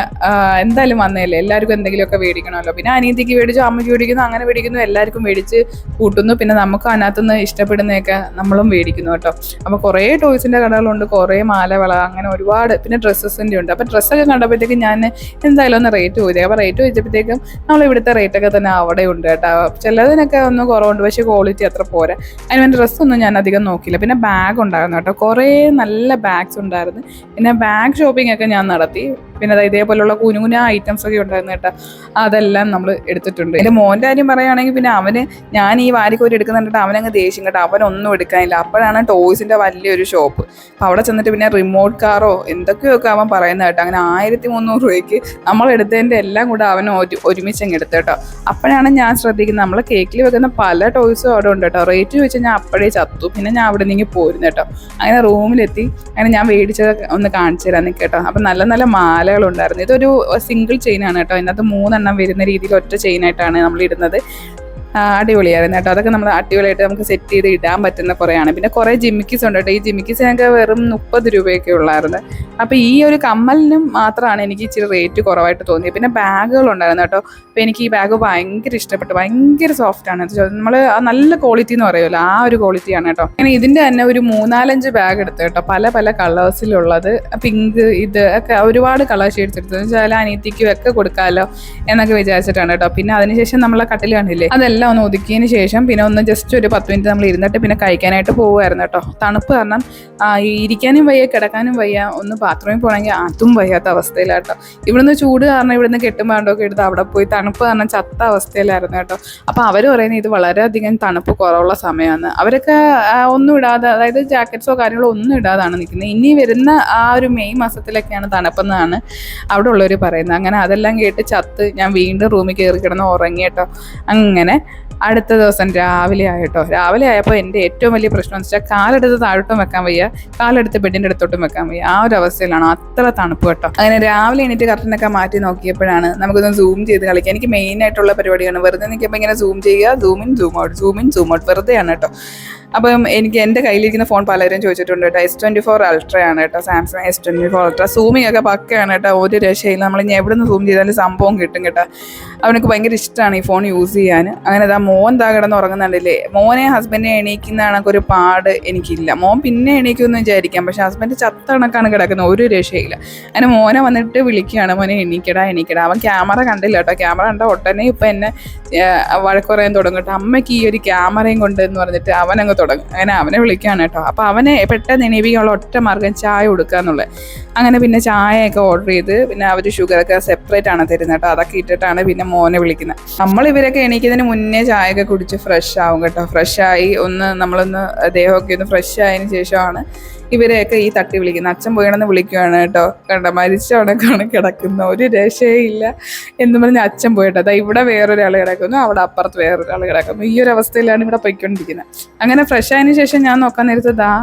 എന്തായാലും വന്നതല്ലേ, എല്ലാവർക്കും എന്തെങ്കിലുമൊക്കെ മേടിക്കണമല്ലോ. പിന്നെ അനിയത്തിക്ക് മേടിച്ചു, അമ്മയ്ക്ക് മേടിക്കുന്നു, അങ്ങനെ മേടിക്കുന്നു, എല്ലാവർക്കും മേടിച്ച് കൂട്ടുന്നു. പിന്നെ നമുക്ക് അതിനകത്തുനിന്ന് ഇഷ്ടപ്പെടുന്നതൊക്കെ നമ്മളും മേടിക്കുന്നു കേട്ടോ. അപ്പോൾ കുറേ ടോയ്സിൻ്റെ കടകളുണ്ട്, കുറേ മാലവള, അങ്ങനെ ഒരുപാട്. പിന്നെ ഡ്രസ്സസിൻ്റെ ഉണ്ട്. അപ്പോൾ ഡ്രസ്സൊക്കെ കണ്ടപ്പോഴത്തേക്ക് ഞാൻ എന്തായാലും ഒന്ന് റേറ്റ് ചോദിച്ചു. അപ്പോൾ റേറ്റ് ചോദിച്ചപ്പോഴത്തേക്കും നമ്മൾ ഇവിടുത്തെ റേറ്റൊക്കെ തന്നെ അവിടെ ഉണ്ട് കേട്ടോ. ചിലതിനൊക്കെ ഒന്ന് കുറവുണ്ട്, പക്ഷേ ക്വാളിറ്റി അത്ര പോരാ. അതിന് വേണ്ടി ഡ്രസ്സൊന്നും ഞാൻ അധികം നോക്കിയില്ല. പിന്നെ ബാഗ് ഉണ്ടായിരുന്നു കേട്ടോ, കുറേ നല്ല ബാഗ്സ് ഉണ്ടായിരുന്നു. പിന്നെ ബാഗ് ഷോപ്പിംഗ് ഒക്കെ ഞാൻ നടത്തി. പിന്നെ ഇതേപോലുള്ള കുഞ്ഞുകുഞ്ഞ ഐറ്റംസ് ഒക്കെ ഉണ്ടായിരുന്നു കേട്ടോ. അതെല്ലാം നമ്മൾ എടുത്തിട്ടുണ്ട്. എൻ്റെ മോൻ്റെ കാര്യം പറയുകയാണെങ്കിൽ പിന്നെ അവന് ഞാൻ ഈ വാരിക്കോരി എടുക്കുന്നുണ്ടിട്ട് അവനങ്ങ് ദേഷ്യം കേട്ടോ. അവനൊന്നും എടുക്കാനില്ല. അപ്പോഴാണ് ടോയ്സിൻ്റെ വലിയൊരു ഷോപ്പ്. അപ്പോൾ അവിടെ ചെന്നിട്ട് പിന്നെ റിമോട്ട് കാറോ എന്തൊക്കെയൊക്കെ അവൻ പറയുന്നത് കേട്ടോ. അങ്ങനെ 1300 രൂപയ്ക്ക് നമ്മൾ എടുത്തതിൻ്റെ എല്ലാം കൂടെ അവൻ ഒരുമിച്ചങ്ങ് എടുത്തു കേട്ടോ. അപ്പോഴാണ് ഞാൻ ശ്രദ്ധിക്കുന്നത് നമ്മൾ കേക്കിൽ വെക്കുന്ന പല ടോയ്സും അവിടെ ഉണ്ട് കേട്ടോ. റേറ്റ് ചോദിച്ചാൽ ഞാൻ അപ്പോഴേ ചത്തു. പിന്നെ ഞാൻ അവിടെ നിന്ന് പോരുന്നു കേട്ടോ. അങ്ങനെ റൂമിലെത്തി. അങ്ങനെ ഞാൻ മേടിച്ചത് ഒന്ന് കാണിച്ചു തരാൻ കേട്ടോ. അപ്പം നല്ല നല്ല മാലകളുണ്ടായിരുന്നു. ഇതൊരു സിംഗിൾ ചെയിനാണ് കേട്ടോ. ഇതിനകത്ത് 3 എണ്ണം വരുന്ന രീതിയിൽ ഒറ്റ ചെയിനായിട്ടാണ് നമ്മൾ ഇടുന്നത്. അടിപൊളിയായിരുന്നു കേട്ടോ. അതൊക്കെ നമ്മൾ അടിപൊളിയായിട്ട് നമുക്ക് സെറ്റ് ചെയ്ത് ഇടാൻ പറ്റുന്ന കുറേയാണ്. പിന്നെ കുറേ ജിമിക്കീസ് ഉണ്ട് കേട്ടോ. ഈ ജിമിക്കീസിനൊക്കെ വെറും 30 രൂപയൊക്കെ ഉള്ളായിരുന്നു. അപ്പോൾ ഈ ഒരു കമ്മലിനും മാത്രമാണ് എനിക്ക് ഇച്ചിരി റേറ്റ് കുറവായിട്ട് തോന്നിയത്. പിന്നെ ബാഗുകളുണ്ടായിരുന്നു കേട്ടോ. അപ്പോൾ എനിക്ക് ഈ ബാഗ് ഭയങ്കര ഇഷ്ടപ്പെട്ടു. ഭയങ്കര സോഫ്റ്റാണ്. നമ്മൾ നല്ല ക്വാളിറ്റി എന്ന് പറയുമല്ലോ, ആ ഒരു ക്വാളിറ്റിയാണ് കേട്ടോ. അങ്ങനെ ഇതിൻ്റെ തന്നെ ഒരു 3-4-5 ബാഗ് എടുത്തു കേട്ടോ. പല പല കളേഴ്സിലുള്ളത്, പിങ്ക്, ഇത് ഒക്കെ ഒരുപാട് കളർ ഷെയ്ഡ്സ് എടുത്തു. വെച്ചാൽ അനിയത്തിക്കും ഒക്കെ കൊടുക്കാമല്ലോ എന്നൊക്കെ വിചാരിച്ചിട്ടാണ് കേട്ടോ. പിന്നെ അതിനുശേഷം നമ്മളെ കട്ടിൽ കണ്ടില്ലേ, അതെല്ലാം എല്ലാം ഒന്ന് ഒതുക്കിയതിന് ശേഷം പിന്നെ ഒന്ന് ജസ്റ്റ് ഒരു 10 മിനിറ്റ് നമ്മൾ ഇരുന്നിട്ട് പിന്നെ കഴിക്കാനായിട്ട് പോകുമായിരുന്നു കേട്ടോ. തണുപ്പ് കാരണം ഇരിക്കാനും വയ്യ, കിടക്കാനും വയ്യ, ഒന്ന് ബാത്റൂമിൽ പോകണമെങ്കിൽ അതും വയ്യാത്ത അവസ്ഥയിലാട്ടോ. ഇവിടുന്ന് ചൂട് കാരണം ഇവിടുന്ന് കെട്ടുമ്പോണ്ടൊക്കെ എടുത്ത് അവിടെ പോയി തണുപ്പ് കാരണം ചത്ത അവസ്ഥയിലായിരുന്നു കേട്ടോ. അപ്പോൾ അവർ പറയുന്നത് ഇത് വളരെയധികം തണുപ്പ് കുറവുള്ള സമയമാണ്. അവരൊക്കെ ഒന്നും ഇടാതെ, അതായത് ജാക്കറ്റ്സോ കാര്യങ്ങളോ ഒന്നും ഇടാതാണ് നിൽക്കുന്നത്. ഇനി വരുന്ന ആ ഒരു മെയ് മാസത്തിലൊക്കെയാണ് തണുപ്പെന്നാണ് അവിടെ ഉള്ളവർ പറയുന്നത്. അങ്ങനെ അതെല്ലാം കേട്ട് ചത്ത് ഞാൻ വീണ്ടും റൂമിൽ കയറി കിടന്ന് ഉറങ്ങി കേട്ടോ. അങ്ങനെ അടുത്ത ദിവസം രാവിലെ ആയിട്ടോ. രാവിലെ ആയപ്പോൾ എൻ്റെ ഏറ്റവും വലിയ പ്രശ്നം എന്ന് വെച്ചാൽ കാലെടുത്ത് താഴോട്ടും വെക്കാൻ വയ്യ, കാലെടുത്ത് ബെഡിൻ്റെ അടുത്തോട്ടും വെക്കാൻ വയ്യ. ആ ഒരു അവസ്ഥയിലാണ്, അത്ര തണുപ്പ് കേട്ടോ. അങ്ങനെ രാവിലെ എണീറ്റ് കർട്ടനൊക്കെ മാറ്റി നോക്കിയപ്പോഴാണ് നമുക്കൊന്ന് സൂം ചെയ്ത് കളിക്കാം. എനിക്ക് മെയിൻ ആയിട്ടുള്ള പരിപാടിയാണ്. വെറുതെ നിൽക്കുമ്പോൾ ഇങ്ങനെ സൂം ചെയ്യുക, zoom in zoom out, zoom in zoom out, വെറുതെയാണ് കേട്ടോ. അപ്പം എനിക്ക് എൻ്റെ കയ്യിലിരിക്കുന്ന ഫോൺ പലരും ചോദിച്ചിട്ടുണ്ട് കേട്ടോ. S24 Ultra ആണ് കേട്ടോ, സാംസങ് S24 Ultra. സൂമിങ് ഒക്കെ പക്കയാണ് കേട്ടോ, ഒരു രക്ഷയില്ല. നമ്മൾ ഇനി എവിടെ നിന്ന് സൂം ചെയ്താലും സംഭവം കിട്ടും കേട്ടോ. അവനക്ക് ഭയങ്കര ഇഷ്ടമാണ് ഈ ഫോൺ യൂസ് ചെയ്യാൻ. അങ്ങനെ മോൻ കിടന്ന് ഉറങ്ങുന്നുണ്ടല്ലേ. മോനെ ഹസ്ബൻഡിനെ എണീക്കുന്ന കണക്കൊരു പാട് എനിക്കില്ല. മോൻ പിന്നെ എണീക്കുമെന്ന് വിചാരിക്കാം, പക്ഷെ ഹസ്ബൻഡ് ചത്ത കണക്കാണ് കിടക്കുന്നത്, ഒരു രക്ഷയില്ല. അങ്ങനെ മോനെ വന്നിട്ട് വിളിക്കുകയാണ്, മോനെ എണീക്കടാ എണീക്കടാ. അവൻ ക്യാമറ കണ്ടില്ല കേട്ടോ. ക്യാമറ കണ്ട ഉടനെ ഇപ്പം എന്നെ വഴക്ക് പറയാൻ തുടങ്ങും കേട്ടോ. അമ്മയ്ക്ക് ഈ ഒരു ക്യാമറയും കൊണ്ട് എന്ന് പറഞ്ഞിട്ട് അവനങ്ങ് തുടങ്ങും. അങ്ങനെ അവനെ വിളിക്കുകയാണ് കേട്ടോ. അപ്പോൾ അവനെ പെട്ടെന്ന് എണീപ്പിക്കാനുള്ള ഒറ്റ മാർഗ്ഗം ചായ കൊടുക്കുക എന്നുള്ളത്. അങ്ങനെ പിന്നെ ചായയൊക്കെ ഓർഡർ ചെയ്ത് പിന്നെ അവർ ഷുഗറൊക്കെ സെപ്പറേറ്റ് ആണ് തരുന്നത് കേട്ടോ. അതൊക്കെ ഇട്ടിട്ടാണ് പിന്നെ മോനെ വിളിക്കുന്നത്. നമ്മൾ ഇവരൊക്കെ എണീക്കുന്നതിന് മുന്നേ ചായയൊക്കെ കുടിച്ച് ഫ്രഷ് ആവും കേട്ടോ. ഫ്രഷായി നമ്മളൊന്ന് ദേഹമൊക്കെ ഒന്ന് ഫ്രഷ് ആയതിനു ശേഷമാണ് ഇവരെയൊക്കെ ഈ തട്ടി വിളിക്കുന്നത്. അച്ഛൻ പോയിണെന്ന് വിളിക്കുകയാണ് കേട്ടോ. കണ്ട മരിച്ചവണക്കാണ് കിടക്കുന്ന, ഒരു രക്ഷയില്ല എന്ന് പറഞ്ഞ് അച്ഛൻ പോയിട്ടോ. അതാ ഇവിടെ വേറൊരാൾ കിടക്കുന്നു, അവിടെ അപ്പുറത്ത് വേറൊരാൾ കിടക്കുന്നു. ഈ ഒരു അവസ്ഥയിലാണ് ഇവിടെ പോയിക്കൊണ്ടിരിക്കുന്നത്. അങ്ങനെ ഫ്രഷ് ആയതിനു ശേഷം ഞാൻ നോക്കാൻ നേരത്ത്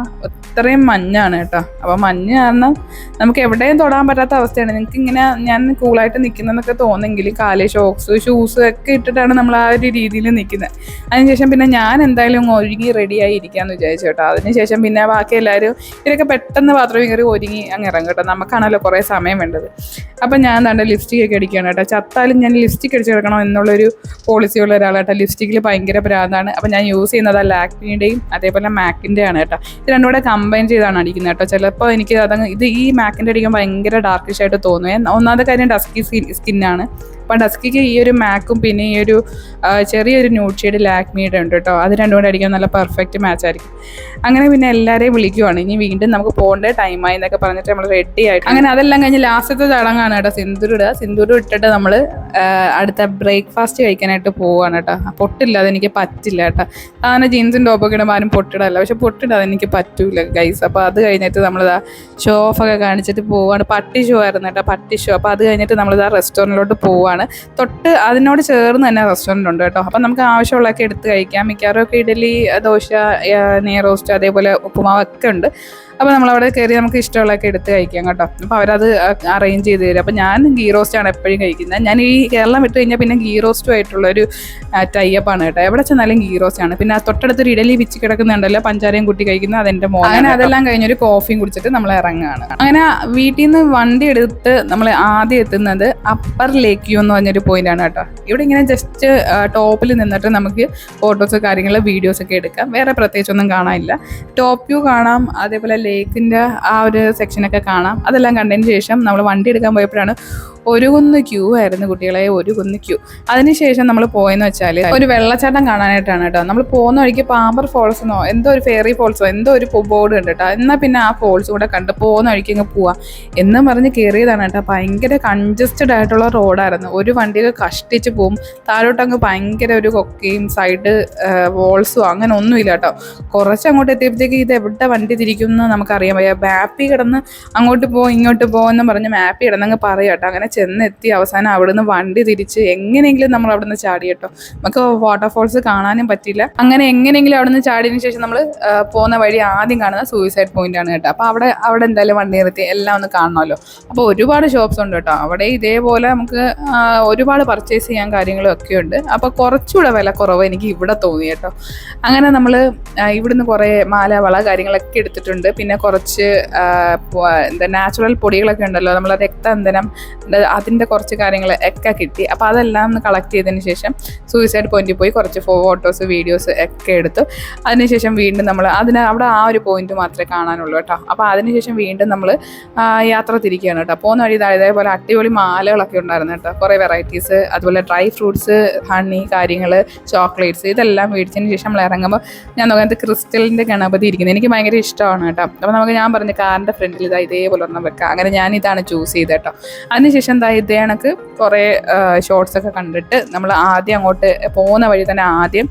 ഇത്രയും മഞ്ഞാണ് കേട്ടോ. അപ്പോൾ മഞ്ഞ് കാരണം നമുക്ക് എവിടെയും തൊടാൻ പറ്റാത്ത അവസ്ഥയാണ്. നിങ്ങൾക്ക് ഇങ്ങനെ ഞാൻ കൂളായിട്ട് നിൽക്കുന്നതെന്നൊക്കെ തോന്നെങ്കിൽ കാല് ഷൂസ് ഒക്കെ ഇട്ടിട്ടാണ് നമ്മൾ ആ ഒരു രീതിയിൽ നിൽക്കുന്നത്. അതിനുശേഷം പിന്നെ ഞാൻ എന്തായാലും ഒരുങ്ങി റെഡിയായി ഇരിക്കാമെന്ന് വിചാരിച്ചു കേട്ടോ. അതിനുശേഷം പിന്നെ ബാക്കി എല്ലാവരും ഇവരൊക്കെ പെട്ടെന്ന് ബാത്റൂമിൽ കയറി ഒരുങ്ങി അങ്ങ് ഇറങ്ങും കേട്ടോ. നമുക്കാണല്ലോ കുറേ സമയം വേണ്ടത്. അപ്പം ഞാൻ എന്താ ലിപ്സ്റ്റിക് ഒക്കെ അടിക്കുകയാണ് കേട്ടോ. ചത്താലും ഞാൻ ലിപ്സ്റ്റിക് അടിച്ച് കിടക്കണം എന്നുള്ളൊരു പോളിസിയുള്ള ഒരാളാട്ടോ. ലിപ്സ്റ്റിക്കിൽ ഭയങ്കര പ്രാന്താണ്. അപ്പം ഞാൻ യൂസ് ചെയ്യുന്നത് ലാക്മിയുടെയും അതേപോലെ മാക്കിൻ്റെയാണ് കേട്ടോ. ഇത് രണ്ടും കൂടെ കമ്പൈൻ ചെയ്താണ് അടിക്കുന്നത് കേട്ടോ. ചിലപ്പോൾ എനിക്ക് ഈ മാക്കിൻ്റെ അടിക്കുമ്പോൾ ഭയങ്കര ഡാർക്കിഷ് ആയിട്ട് തോന്നും. ഒന്നാമത്തെ കാര്യം ഡസ്കി സ്കിന്നാണ്. അപ്പം ഡസ്കിക്ക് ഈ ഒരു മാക്കും പിന്നെ ഈ ഒരു ചെറിയൊരു ന്യൂഡ് ഷെയ്ഡ് ലാക്മിയുടെ ഉണ്ട് കേട്ടോ. അത് രണ്ടും കൂടെ അടിക്കാൻ നല്ല പെർഫെക്റ്റ് മാച്ച് ആയിരിക്കും. അങ്ങനെ പിന്നെ എല്ലാവരെയും വിളിക്കുവാണ്. ഇനി വീണ്ടും നമുക്ക് പോകേണ്ട ടൈമായി എന്നൊക്കെ പറഞ്ഞിട്ട് നമ്മൾ റെഡി ആയിട്ട് അങ്ങനെ അതെല്ലാം കഴിഞ്ഞ് ലാസ്റ്റത്തെ ചടങ്ങാണ് കേട്ടോ സിന്ദൂർ ഇട്ടിട്ട് നമ്മൾ അടുത്ത ബ്രേക്ക്ഫാസ്റ്റ് കഴിക്കാനായിട്ട് പോവുകയാണ് കേട്ടോ. പൊട്ടില്ല, അതെനിക്ക് പറ്റില്ല കേട്ടോ. അങ്ങനെ ജീൻസും ടോപ്പൊക്കെ ഇടുമ്പോൾ ആരും പൊട്ടിടല്ല, പക്ഷെ പൊട്ടിടാൻ എനിക്ക് പറ്റൂല ഗൈസ്. അപ്പോൾ അത് കഴിഞ്ഞിട്ട് നമ്മളിതാ ഷോ ഓഫൊക്കെ കാണിച്ചിട്ട് പോവുകയാണ്. പട്ടി ഷോ ആയിരുന്നു കേട്ടോ, പട്ടി ഷോ. അപ്പോൾ അത് കഴിഞ്ഞിട്ട് നമ്മളിതാ റെസ്റ്റോറൻറ്റിലോട്ട് പോവുകയാണ്. തൊട്ട് അതിനോട് ചേർന്ന് തന്നെ റെസ്റ്റോറൻറ്റ് ഉണ്ട് കേട്ടോ. അപ്പം നമുക്ക് ആവശ്യമുള്ളതൊക്കെ എടുത്ത് കഴിക്കാം. മിക്കവാറും ഒക്കെ ഇഡലി, ദോശ, നെയ് റോസ്റ്റ് അതേപോലെ ഉപ്പുമാവൊക്കെ ഉണ്ട്. അപ്പോൾ നമ്മളവിടെ കയറി നമുക്ക് ഇഷ്ടമുള്ളതൊക്കെ എടുത്ത് കഴിക്കാം കേട്ടോ. അപ്പോൾ അവരത് അറേഞ്ച് ചെയ്ത് തരും. അപ്പോൾ ഞാൻ ഗീ റോസ്റ്റാണ് എപ്പോഴും കഴിക്കുന്നത്. ഞാൻ ഈ കേരളം വിട്ട് കഴിഞ്ഞാൽ പിന്നെ ഗീ റോസ്റ്റും ആയിട്ടുള്ളൊരു ടൈപ്പാണ് കേട്ടോ. എവിടെ ചെന്നാലും ഗീ റോസ്റ്റാണ്. പിന്നെ തൊട്ടടുത്തൊരു ഇഡലി പിച്ച് കിടക്കുന്നുണ്ടല്ലോ, പഞ്ചാരയും കുട്ടി കഴിക്കുന്നത്, അതെൻ്റെ മോൻ. അങ്ങനെ അതെല്ലാം കഴിഞ്ഞൊരു കോഫിയും കുടിച്ചിട്ട് നമ്മൾ ഇറങ്ങുകയാണ്. അങ്ങനെ വീട്ടിൽ നിന്ന് വണ്ടി എടുത്ത് നമ്മൾ ആദ്യം എത്തുന്നത് അപ്പർ ലേക്ക് വ്യൂ എന്ന് പറഞ്ഞൊരു പോയിന്റാണ് കേട്ടോ. ഇവിടെ ഇങ്ങനെ ജസ്റ്റ് ടോപ്പിൽ നിന്നിട്ട് നമുക്ക് ഫോട്ടോസ് കാര്യങ്ങൾ വീഡിയോസൊക്കെ എടുക്കാം. വേറെ പ്രത്യേകിച്ചൊന്നും കാണാനില്ല. ടോപ്പ് വ്യൂ കാണാം, അതേപോലെ ലേക്കിൻ്റെ ആ ഒരു സെക്ഷനൊക്കെ കാണാം. അതെല്ലാം കണ്ടതിന് ശേഷം നമ്മൾ വണ്ടി എടുക്കാൻ പോയപ്പോഴാണ് ഒരു കുന്ന് ക്യൂ ആയിരുന്നു കുട്ടികളെ, ഒരു കുന്ന് ക്യൂ. അതിനുശേഷം നമ്മൾ പോയെന്ന് വെച്ചാൽ ഒരു വെള്ളച്ചാട്ടം കാണാനായിട്ടാണ് കേട്ടോ. നമ്മൾ പോകുന്ന വഴിക്ക് പാമ്പർ ഫോൾസെന്നോ എന്തോ ഒരു ഫെയറി ഫോൾസോ എന്തോ ഒരു ബോർഡ് ഉണ്ട് കേട്ടോ. എന്നാൽ പിന്നെ ആ ഫോൾസ് കൂടെ കണ്ട് പോകുന്ന വഴിക്ക് ഇങ്ങ് പോവാം എന്നും പറഞ്ഞ് കയറിയതാണ് കേട്ടോ. ഭയങ്കര കൺജസ്റ്റഡ് ആയിട്ടുള്ള റോഡായിരുന്നു. ഒരു വണ്ടിയൊക്കെ കഷ്ടിച്ച് പോവും. താഴോട്ടങ്ങ് ഭയങ്കര ഒരു കൊക്കയും സൈഡ് വോൾസോ അങ്ങനെ ഒന്നുമില്ല കേട്ടോ. കുറച്ച് അങ്ങോട്ട് എത്തിയപ്പോഴത്തേക്ക് ഇത് എവിടെ വണ്ടി തിരിക്കുമെന്ന് നമുക്കറിയാൻ വയ്യ. മാപ്പി കിടന്ന് അങ്ങോട്ട് പോകും ഇങ്ങോട്ട് പോകുമെന്ന് പറഞ്ഞ് മാപ്പി കിടന്നങ്ങ് പറയാം കേട്ടോ. അങ്ങനെ ചെന്നെത്തി അവസാനം അവിടുന്ന് വണ്ടി തിരിച്ച് എങ്ങനെയെങ്കിലും നമ്മൾ അവിടെ നിന്ന് ചാടി കേട്ടോ. നമുക്ക് വാട്ടർഫോൾസ് കാണാനും പറ്റില്ല. അങ്ങനെ എങ്ങനെയെങ്കിലും അവിടെ നിന്ന് ചാടിയതിന് ശേഷം നമ്മൾ പോകുന്ന വഴി ആദ്യം കാണുന്ന സൂയിസൈഡ് പോയിന്റ് ആണ് കേട്ടോ. അപ്പോൾ അവിടെ എന്തായാലും വണ്ടി നിർത്തി എല്ലാം ഒന്ന് കാണണമല്ലോ. അപ്പോൾ ഒരുപാട് ഷോപ്സ് ഉണ്ട് കേട്ടോ. അവിടെ ഇതേപോലെ നമുക്ക് ഒരുപാട് പർച്ചേസ് ചെയ്യാൻ കാര്യങ്ങളും ഒക്കെ ഉണ്ട്. അപ്പോൾ കുറച്ചുകൂടെ വില കുറവ് എനിക്ക് ഇവിടെ തോന്നി കേട്ടോ. അങ്ങനെ നമ്മൾ ഇവിടുന്ന് കുറേ മാല വള കാര്യങ്ങളൊക്കെ എടുത്തിട്ടുണ്ട്. പിന്നെ പിന്നെ കുറച്ച് എന്താ നാച്ചുറൽ പൊടികളൊക്കെ ഉണ്ടല്ലോ, നമ്മളെ രക്തബന്ധനം അതിൻ്റെ കുറച്ച് കാര്യങ്ങൾ ഒക്കെ കിട്ടി. അപ്പോൾ അതെല്ലാം ഒന്ന് കളക്ട് ചെയ്തതിന് ശേഷം സൂയിസൈഡ് പോയിന്റിൽ പോയി കുറച്ച് ഫോട്ടോസ് വീഡിയോസ് ഒക്കെ എടുത്തു. അതിനുശേഷം വീണ്ടും നമ്മൾ അവിടെ ആ ഒരു പോയിന്റ് മാത്രമേ കാണാനുള്ളൂ കേട്ടോ. അപ്പോൾ അതിനുശേഷം വീണ്ടും നമ്മൾ യാത്ര തിരിക്കുകയാണ് കേട്ടോ. പോകുന്ന വഴി ഇതേപോലെ അടിപൊളി മാലകളൊക്കെ ഉണ്ടായിരുന്നു കേട്ടോ, കുറേ വെറൈറ്റീസ്, അതുപോലെ ഡ്രൈ ഫ്രൂട്ട്സ്, ഹണി കാര്യങ്ങൾ, ചോക്ലേറ്റ്സ്, ഇതെല്ലാം മേടിച്ചതിന് ശേഷം നമ്മൾ ഇറങ്ങുമ്പോൾ ഞാൻ നോക്കുന്നത് ക്രിസ്റ്റലിൻ്റെ ഗണപതി ഇരിക്കുന്നത് എനിക്ക് ഭയങ്കര ഇഷ്ടമാണ് കേട്ടോ. അപ്പോൾ ഞാൻ പറഞ്ഞു കാറിൻ്റെ ഫ്രണ്ടിൽ ഇതേപോലെ ഒരെണ്ണം വെക്കാം. അങ്ങനെ ഞാൻ ഇതാണ് ചൂസ് ചെയ്തത് കേട്ടോ. അതിനുശേഷം ഇതേ കണക്ക് കുറേ ഷോർട്സൊക്കെ കണ്ടിട്ട് നമ്മൾ ആദ്യം അങ്ങോട്ട് പോകുന്ന വഴി തന്നെ ആദ്യം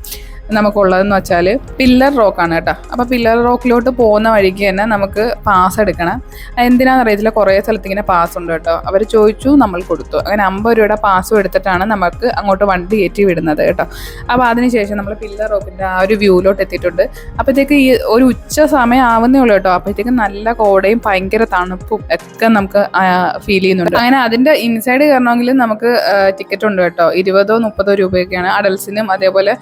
നമുക്കുള്ളതെന്ന് വെച്ചാൽ പില്ലർ റോക്കാണ് കേട്ടോ. അപ്പോൾ പില്ലർ റോക്കിലോട്ട് പോകുന്ന വഴിക്ക് തന്നെ നമുക്ക് പാസ് എടുക്കണം. എന്തിനാണെന്ന് അറിയത്തില്ല, കുറേ സ്ഥലത്ത് ഇങ്ങനെ പാസ് ഉണ്ട് കേട്ടോ. അവർ ചോദിച്ചു, നമ്മൾ കൊടുത്തു. അങ്ങനെ 50 രൂപയുടെ പാസ്സും എടുത്തിട്ടാണ് നമുക്ക് അങ്ങോട്ട് വണ്ടി കയറ്റി വിടുന്നത് കേട്ടോ. അപ്പോൾ അതിനുശേഷം നമ്മൾ പില്ലർ റോക്കിൻ്റെ ആ ഒരു വ്യൂവിലോട്ട് എത്തിയിട്ടുണ്ട്. അപ്പോഴത്തേക്ക് ഈ ഒരു ഉച്ച സമയം ആവുന്നേ ഉള്ളൂ കേട്ടോ. അപ്പോഴത്തേക്ക് നല്ല കോടയും ഭയങ്കര തണുപ്പും ഒക്കെ നമുക്ക് ഫീൽ ചെയ്യുന്നുണ്ട്. അങ്ങനെ അതിൻ്റെ ഇൻസൈഡ് കയറണമെങ്കിൽ നമുക്ക് ടിക്കറ്റ് ഉണ്ട് കേട്ടോ. 20-30 രൂപയൊക്കെയാണ് അഡൽസിനും അതേപോലെ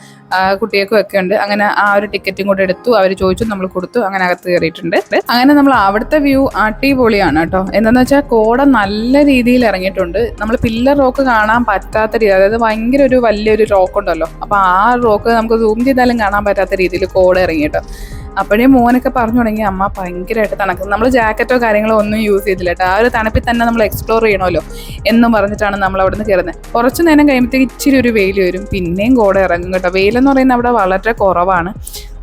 കുട്ടികൾക്കും ഒക്കെ ഉണ്ട്. അങ്ങനെ ആ ഒരു ടിക്കറ്റും കൂടെ എടുത്തു, അവർ ചോദിച്ചു, നമ്മൾ കൊടുത്തു, അങ്ങനെ അകത്ത് കയറിയിട്ടുണ്ട്. അങ്ങനെ നമ്മൾ അവിടുത്തെ വ്യൂ അടിപൊളിയാണ് കേട്ടോ. എന്താണെന്ന് വെച്ചാൽ കോട നല്ല രീതിയിൽ ഇറങ്ങിയിട്ടുണ്ട്. നമ്മൾ പില്ലർ റോക്ക് കാണാൻ പറ്റാത്ത രീതി, അതായത് ഭയങ്കര ഒരു വലിയൊരു റോക്ക് ഉണ്ടല്ലോ, അപ്പോൾ ആ റോക്ക് നമുക്ക് സൂം ചെയ്താലും കാണാൻ പറ്റാത്ത രീതിയിൽ കോട ഇറങ്ങി കേട്ടോ. അപ്പോഴേ മോനൊക്കെ പറഞ്ഞു തുടങ്ങി, അമ്മ ഭയങ്കരമായിട്ട് തണുക്കും. നമ്മൾ ജാക്കറ്റോ കാര്യങ്ങളോ ഒന്നും യൂസ് ചെയ്തില്ല കേട്ടോ. ആ ഒരു തണുപ്പിൽ തന്നെ നമ്മൾ എക്സ്പ്ലോർ ചെയ്യണമല്ലോ എന്നും പറഞ്ഞിട്ടാണ് നമ്മൾ അവിടെ നിന്ന് കയറുന്നത്. കുറച്ച് നേരം കഴിയുമ്പോഴത്തേക്ക് ഇച്ചിരി ഒരു വെയിൽ വരും, പിന്നെയും കോട ഇറങ്ങും കേട്ടോ. വെയിലെന്ന് പറയുന്നത് അവിടെ വളരെ കുറവാണ്.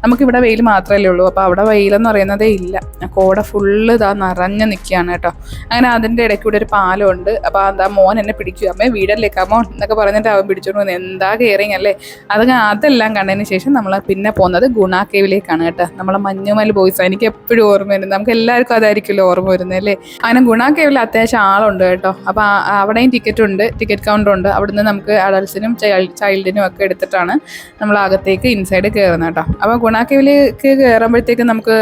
നമുക്കിവിടെ വെയിൽ മാത്രമല്ലേ ഉള്ളൂ, അപ്പോൾ അവിടെ വെയിലെന്ന് പറയുന്നതേ ഇല്ല. കോട ഫുള്ള് നിറഞ്ഞ് നിൽക്കുകയാണ് കേട്ടോ. അങ്ങനെ അതിൻ്റെ ഇടയ്ക്ക് കൂടെ ഒരു പാലമുണ്ട്. അപ്പോൾ മോൻ എന്നെ പിടിക്കുക, അമ്മേ വീടല്ലേക്കാമോ എന്നൊക്കെ പറഞ്ഞിട്ട് അവൻ പിടിച്ചോണ്ട് പോകുന്നത്. എന്താ കെയറിങ് അല്ലേ. അതെല്ലാം കണ്ടതിന് ശേഷം നമ്മൾ പിന്നെ പോകുന്നത് ഗുണ കേവിലേക്കാണ് കേട്ടോ. നമ്മളെ മഞ്ഞുമൽ ബോയ്സ് എനിക്ക് എപ്പോഴും ഓർമ്മ വരുന്നത്, നമുക്ക് എല്ലാവർക്കും അതായിരിക്കുമല്ലോ ഓർമ്മ വരുന്നത് അല്ലേ. അങ്ങനെ ഗുണ കേവിൽ അത്യാവശ്യം ആളുണ്ട് കേട്ടോ. അപ്പോൾ അവിടെയും ടിക്കറ്റ് ഉണ്ട്, ടിക്കറ്റ് കൗണ്ടർ ഉണ്ട്. അവിടുന്ന് നമുക്ക് അഡൽസിനും ചൈൽഡിനും ഒക്കെ എടുത്തിട്ടാണ് നമ്മൾ അകത്തേക്ക് ഇൻസൈഡ് കയറുന്നത് കേട്ടോ. അപ്പോൾ ഗുണ കേവിലേക്ക് കയറുമ്പോഴത്തേക്ക് നമുക്ക്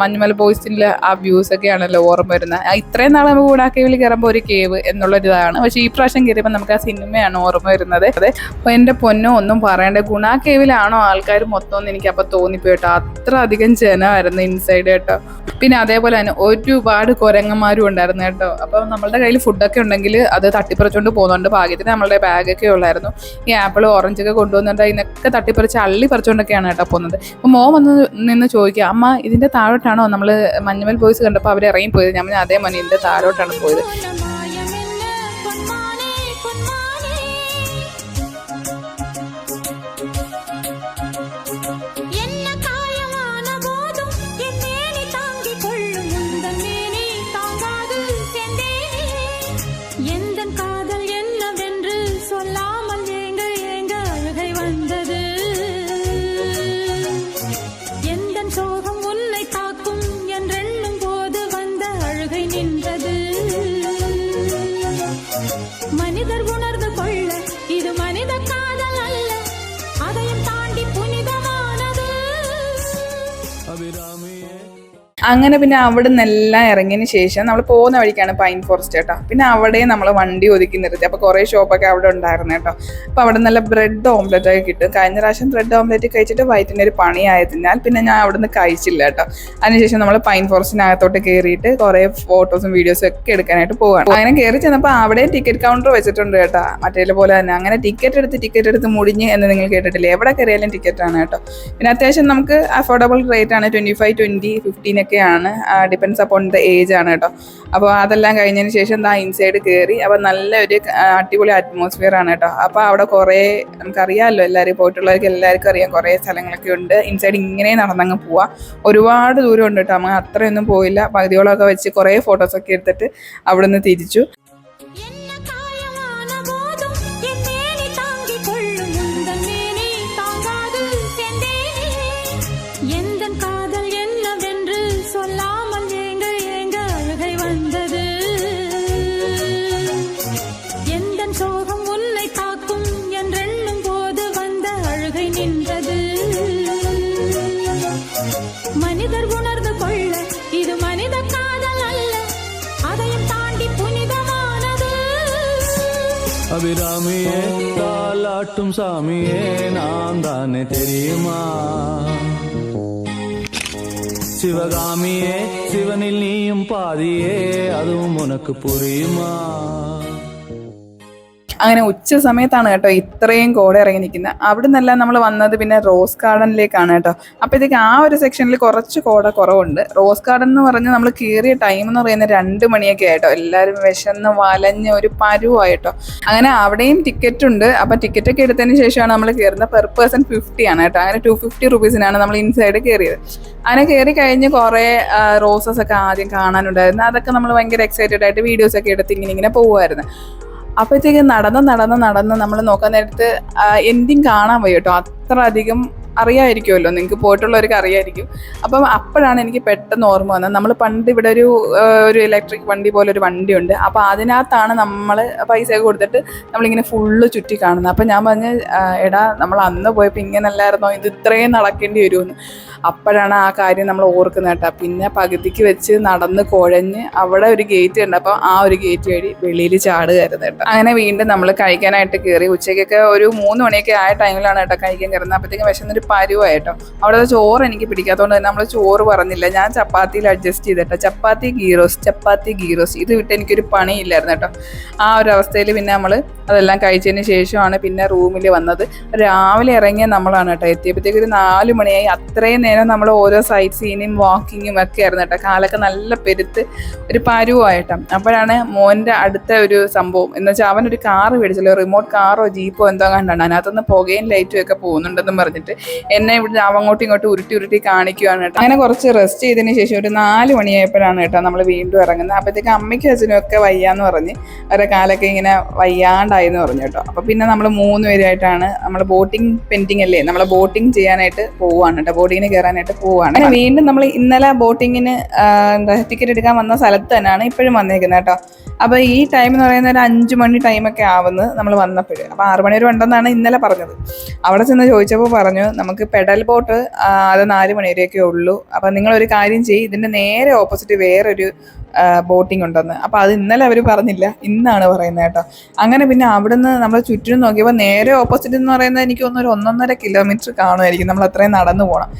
മഞ്ഞുമല ബോയ്സിൻ്റെ ആ വ്യൂസ് ഒക്കെയാണല്ലോ ഓർമ്മ വരുന്നത്. ഇത്രയും നാൾ നമുക്ക് ഗുണ കേവിൽ കയറുമ്പോൾ ഒരു കേവ് എന്നുള്ളൊരിതാണ്, പക്ഷേ ഈ പ്രാവശ്യം കയറിയപ്പോൾ നമുക്ക് ആ സിനിമയാണ് ഓർമ്മ വരുന്നത്. അതെ, അപ്പോൾ എൻ്റെ പൊന്നോ ഒന്നും പറയണ്ടേ, ഗുണ കേവിലാണോ ആൾക്കാർ മൊത്തം എന്ന് എനിക്ക് അപ്പോൾ തോന്നിപ്പോയിട്ടോ. അത്ര അധികം ജനമായിരുന്നു ഇൻസൈഡ് കേട്ടോ. പിന്നെ അതേപോലെ തന്നെ ഒരുപാട് കുരങ്ങന്മാരും ഉണ്ടായിരുന്നു കേട്ടോ. അപ്പോൾ നമ്മളുടെ കയ്യിൽ ഫുഡൊക്കെ ഉണ്ടെങ്കിൽ അത് തട്ടിപ്പറിച്ചുകൊണ്ട് പോകുന്നുണ്ട്. ഭാഗ്യത്തിന് നമ്മളുടെ ബാഗൊക്കെ ഉള്ളായിരുന്നു. ഈ ആപ്പിൾ ഓറഞ്ചൊക്കെ കൊണ്ടുവന്നിട്ട് ഇതിനൊക്കെ തട്ടിപ്പറിച്ച് അള്ളി പറിച്ചുകൊണ്ടൊക്കെയാണ് കേട്ടോ പോകുന്നത്. അപ്പോൾ മോൻ വന്ന് നിന്ന് ചോദിക്കുക, അമ്മ ഇതിൻ്റെ താഴോട്ടാണോ നമ്മൾ മഞ്ഞുമൽ ബോയ്സ് കണ്ടപ്പോൾ അവർ ഇറങ്ങിപ്പോയത്? ഞാൻ അതേ മണി ഇതിൻ്റെ താഴോട്ടാണ് പോയത്. അങ്ങനെ പിന്നെ അവിടെ നിന്നെല്ലാം ഇറങ്ങിയതിന് ശേഷം നമ്മൾ പോകുന്ന വഴിക്കാണ് പൈൻ ഫോറസ്റ്റ് കേട്ടോ. പിന്നെ അവിടെ നമ്മൾ വണ്ടി ഒതുക്കി നിർത്തി. അപ്പോൾ കുറേ ഷോപ്പൊക്കെ അവിടെ ഉണ്ടായിരുന്നു കേട്ടോ. അപ്പോൾ അവിടെ നല്ല ബ്രെഡ് ഓംലെറ്റ് ഒക്കെ കിട്ടും. കഴിഞ്ഞ പ്രാവശ്യം ബ്രെഡ് ഓംലെറ്റ് കഴിച്ചിട്ട് വയറ്റിൻ്റെ ഒരു പണിയായതിനാൽ പിന്നെ ഞാൻ അവിടെ നിന്ന് കഴിച്ചില്ല കേട്ടോ. അതിനുശേഷം നമ്മൾ പൈൻ ഫോറസ്റ്റിനകത്തോട്ട് കയറിയിട്ട് കുറേ ഫോട്ടോസും വീഡിയോസും ഒക്കെ എടുക്കാനായിട്ട് പോവുകയാണ്. അങ്ങനെ കയറി ചെന്നപ്പോൾ അവിടെ ടിക്കറ്റ് കൗണ്ടർ വെച്ചിട്ടുണ്ട് കേട്ടോ, മറ്റേ പോലെ തന്നെ. അങ്ങനെ ടിക്കറ്റ് എടുത്ത് മുടിഞ്ഞ് എന്ന് നിങ്ങൾ കേട്ടിട്ടില്ലേ, എവിടെ കയറിയാലും ടിക്കറ്റാണ് കേട്ടോ. പിന്നെ അത്യാവശ്യം നമുക്ക് അഫോർഡബിൾ റേറ്റ് ആണ്, 25, 20, 15 ഒക്കെയാണ്, ഡിപ്പെൻഡ്സ് അപ്പോൺ ദ ഏജ് ആണ് കേട്ടോ. അപ്പോൾ അതെല്ലാം കഴിഞ്ഞതിന് ശേഷം ഇൻസൈഡ് കയറി. അപ്പോൾ നല്ലൊരു അടിപൊളി അറ്റ്മോസ്ഫിയർ ആണ് കേട്ടോ. അപ്പോൾ അവിടെ കുറേ നമുക്കറിയാമല്ലോ, എല്ലാവരും പോയിട്ടുള്ളവർക്ക് എല്ലാവർക്കും അറിയാം, കുറേ സ്ഥലങ്ങളൊക്കെ ഉണ്ട്. ഇൻസൈഡ് ഇങ്ങനെ നടന്നങ്ങ് പോവാം. ഒരുപാട് ദൂരം ഉണ്ട് കേട്ടോ. നമ്മൾ അത്രയൊന്നും പോയില്ല, പകുതിയോളമൊക്കെ വെച്ച് കുറേ ഫോട്ടോസൊക്കെ എടുത്തിട്ട് അവിടെ നിന്ന് തിരിച്ചു. அபிராமியே தாலாட்டும் சாமியே நான் தானே தெரியுமா. சிவகாமியே சிவனில் நீயும் பாதியே அதுவும் உனக்கு புரியுமா? അങ്ങനെ ഉച്ച സമയത്താണ് കേട്ടോ ഇത്രയും കോട ഇറങ്ങി നിൽക്കുന്നത്. അവിടെ നിന്നല്ല നമ്മൾ വന്നത് പിന്നെ റോസ് ഗാർഡനിലേക്കാണ് കേട്ടോ. അപ്പോഴത്തേക്ക് ആ ഒരു സെക്ഷനിൽ കുറച്ച് കോട കുറവുണ്ട്. റോസ് ഗാർഡൻ എന്ന് പറഞ്ഞ് നമ്മൾ കയറിയ ടൈം എന്ന് പറയുന്നത് 2 മണിയൊക്കെ ആയിട്ടോ. എല്ലാവരും വിശന്ന് വലഞ്ഞ് ഒരു പരുവായിട്ടോ. അങ്ങനെ അവിടെയും ടിക്കറ്റ് ഉണ്ട്. അപ്പോൾ ടിക്കറ്റൊക്കെ എടുത്തതിന് ശേഷമാണ് നമ്മൾ കയറുന്നത്. പെർ പേഴ്സൺ 50 ആണ് കേട്ടോ. അങ്ങനെ 250 റുപ്പീസിനാണ് നമ്മൾ ഇൻസൈഡ് കയറിയത്. അങ്ങനെ കയറി കഴിഞ്ഞ് കുറേ റോസസ് ഒക്കെ ആദ്യം കാണാനുണ്ടായിരുന്നു. അതൊക്കെ നമ്മൾ ഭയങ്കര എക്സൈറ്റഡ് ആയിട്ട് വീഡിയോസൊക്കെ എടുത്ത് ഇങ്ങനെ പോകുമായിരുന്നു. അപ്പോഴത്തേക്ക് നടന്ന് നമ്മൾ നോക്കാൻ നേരത്ത് എൻഡിങ് കാണാൻ വയ്യ കേട്ടോ. അത്ര അധികം അറിയാമായിരിക്കുമല്ലോ, നിങ്ങൾക്ക് പോയിട്ടുള്ളവർക്ക് അറിയായിരിക്കും. അപ്പം അപ്പോഴാണ് എനിക്ക് പെട്ടെന്ന് ഓർമ്മ വന്നത്, നമ്മൾ പണ്ട് ഇവിടെ ഒരു ഇലക്ട്രിക് വണ്ടി പോലെ ഒരു വണ്ടിയുണ്ട്. അപ്പോൾ അതിനകത്താണ് നമ്മൾ പൈസയൊക്കെ കൊടുത്തിട്ട് നമ്മളിങ്ങനെ ഫുള്ള് ചുറ്റി കാണുന്നത്. അപ്പം ഞാൻ പറഞ്ഞ് എടാ നമ്മൾ അന്ന് പോയപ്പോൾ ഇങ്ങനല്ലായിരുന്നോ, ഇത് ഇത്രയും നടക്കേണ്ടി വരുമെന്ന്. അപ്പോഴാണ് ആ കാര്യം നമ്മൾ ഓർക്കുന്നത് കേട്ടോ. പിന്നെ പകുതിക്ക് വെച്ച് നടന്ന് കുഴഞ്ഞ് അവിടെ ഒരു ഗേറ്റ് ഉണ്ട്. അപ്പോൾ ആ ഒരു ഗേറ്റ് വഴി വെളിയിൽ ചാടുകയായിരുന്നു കേട്ടോ. അങ്ങനെ വീണ്ടും നമ്മൾ കഴിക്കാനായിട്ട് കയറി. ഉച്ചയ്ക്കൊക്കെ ഒരു 3 മണിയൊക്കെ ആയ ടൈമിലാണ് കേട്ടോ കഴിക്കാൻ കയറുന്നത്. അപ്പോഴത്തേക്കും വിശന്നൊരു പരുവായിട്ടോ. അവിടെ ചോറ് എനിക്ക് പിടിക്കാത്തതുകൊണ്ട് തന്നെ നമ്മൾ ചോറ് പറഞ്ഞില്ല. ഞാൻ ചപ്പാത്തിയിൽ അഡ്ജസ്റ്റ് ചെയ്തിട്ടോ. ചപ്പാത്തി ഗീ റോസ്റ്റ് ഇത് വിട്ട് എനിക്കൊരു പണിയില്ലായിരുന്നു കേട്ടോ. ആ ഒരു അവസ്ഥയിൽ പിന്നെ നമ്മൾ അതെല്ലാം കഴിച്ചതിന് ശേഷമാണ് പിന്നെ റൂമിൽ വന്നത്. രാവിലെ ഇറങ്ങിയ നമ്മളാണ് കേട്ടോ. എത്തിയപ്പോഴത്തേക്ക് ഒരു 4 മണിയായി. അത്രയും നേരം നമ്മൾ ഓരോ സൈറ്റ് സീനും വാക്കിങ്ങും ഒക്കെ ആയിരുന്നു കേട്ടോ. കാലൊക്കെ നല്ല പെരുത്ത് ഒരു പരുവായിട്ടോ. അപ്പോഴാണ് മോൻ്റെ അടുത്ത ഒരു സംഭവം എന്ന് വെച്ചാൽ അവനൊരു കാറ് മേടിച്ചല്ലോ, റിമോട്ട് കാറോ ജീപ്പോ എന്തോ കണ്ടാണ്. അതിനകത്തുനിന്ന് പുകയും ലൈറ്റും ഒക്കെ പോകുന്നുണ്ടെന്നും പറഞ്ഞിട്ട് എന്നെ ഇവിടെ അങ്ങോട്ടും ഇങ്ങോട്ടും ഉരുട്ടി കാണിക്കുകയാണ് കേട്ടോ. അങ്ങനെ കുറച്ച് റെസ്റ്റ് ചെയ്തതിന് ശേഷം ഒരു 4 മണിയായപ്പോഴാണ് കേട്ടോ നമ്മൾ വീണ്ടും ഇറങ്ങുന്നത്. അപ്പോഴത്തേക്ക് അമ്മയ്ക്കും അച്ഛനും ഒക്കെ വയ്യാന്ന് പറഞ്ഞ് അവരുടെ കാലൊക്കെ ഇങ്ങനെ വയ്യാണ്ടായെന്ന് പറഞ്ഞു കേട്ടോ. അപ്പോൾ പിന്നെ നമ്മൾ 3 പേരായിട്ടാണ് നമ്മൾ ബോട്ടിംഗ് പെൻഡിങ് അല്ലേ, നമ്മളെ ബോട്ടിംഗ് ചെയ്യാനായിട്ട് പോവുകയാണ് കേട്ടോ. ബോട്ടിങ്ങിന് കയറാനായിട്ട് പോവുകയാണ്. അങ്ങനെ വീണ്ടും നമ്മൾ ഇന്നലെ ബോട്ടിങ്ങിന് ടിക്കറ്റ് എടുക്കാൻ വന്ന സ്ഥലത്ത് തന്നെയാണ് ഇപ്പോഴും വന്നേക്കുന്നത് കേട്ടോ. അപ്പോൾ ഈ ടൈം എന്ന് പറയുന്നത് ഒരു 5 മണി ടൈമൊക്കെ ആവുന്നത് നമ്മൾ വന്നപ്പോൾ. അപ്പോൾ 6 മണി വരെ ഉണ്ടെന്നാണ് ഇന്നലെ പറഞ്ഞത്. അവിടെ ചെന്ന് ചോദിച്ചപ്പോൾ പറഞ്ഞു നമുക്ക് പെഡൽ ബോട്ട് അത് 4 മണി വരെയൊക്കെ ഉള്ളൂ. അപ്പം നിങ്ങളൊരു കാര്യം ചെയ്യും, ഇതിൻ്റെ നേരെ ഓപ്പോസിറ്റ് വേറൊരു ബോട്ടിംഗ് ഉണ്ടെന്ന്. അപ്പോൾ അത് ഇന്നലെ അവർ പറഞ്ഞില്ല, ഇന്നാണ് പറയുന്നത് കേട്ടോ. അങ്ങനെ പിന്നെ അവിടുന്ന് നമ്മൾ ചുറ്റിനും നോക്കിയപ്പോൾ നേരെ ഓപ്പോസിറ്റ് എന്ന് പറയുന്നത് എനിക്ക് തോന്നുന്നു ഒരു 1.5 കിലോമീറ്റർ കാണുമായിരിക്കും. നമ്മൾ അത്രയും നടന്നു പോകണം.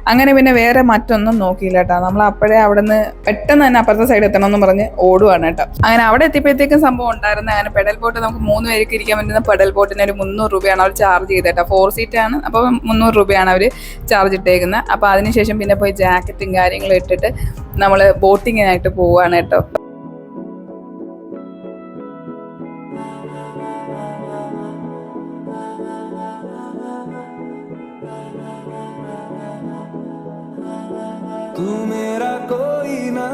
അങ്ങനെ പിന്നെ വേറെ മറ്റൊന്നും നോക്കിയില്ല കേട്ടോ. നമ്മൾ അപ്പോഴേ അവിടെ നിന്ന് പെട്ടെന്ന് തന്നെ അപ്പുറത്തെ സൈഡ് എത്തണമെന്ന് പറഞ്ഞ് ഓടുവാണ് കേട്ടോ. അങ്ങനെ അവിടെ എത്തിയപ്പോഴത്തേക്കും സംഭവം ഉണ്ടായിരുന്നത്, അങ്ങനെ പെഡൽ ബോട്ട് നമുക്ക് 3 പേർക്ക് ഇരിക്കാൻ പറ്റുന്ന പെഡൽ ബോട്ടിന് ഒരു 300 രൂപയാണ് അവർ ചാർജ് ചെയ്തത് കേട്ടോ. 4 സീറ്റാണ്, അപ്പോൾ 300 രൂപയാണ് അവർ ചാർജ് ഇട്ടേക്കുന്നത്. അപ്പോൾ അതിനുശേഷം പിന്നെ പോയി ജാക്കറ്റും കാര്യങ്ങളും ഇട്ടിട്ട് നമ്മൾ ബോട്ടിങ്ങിനായിട്ട് പോവുകയാണ് കേട്ടോ. तू मेरा कोई ना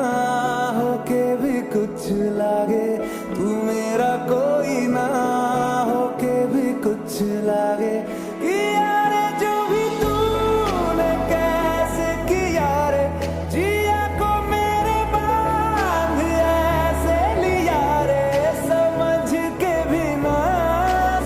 होके भी कुछ लागे, तू मेरा कोई ना होके भी कुछ लागे, किया रे जो भी तूने कैसे किया रे, जिया को मेरे बांध ऐसे लिया रे, समझ के भी ना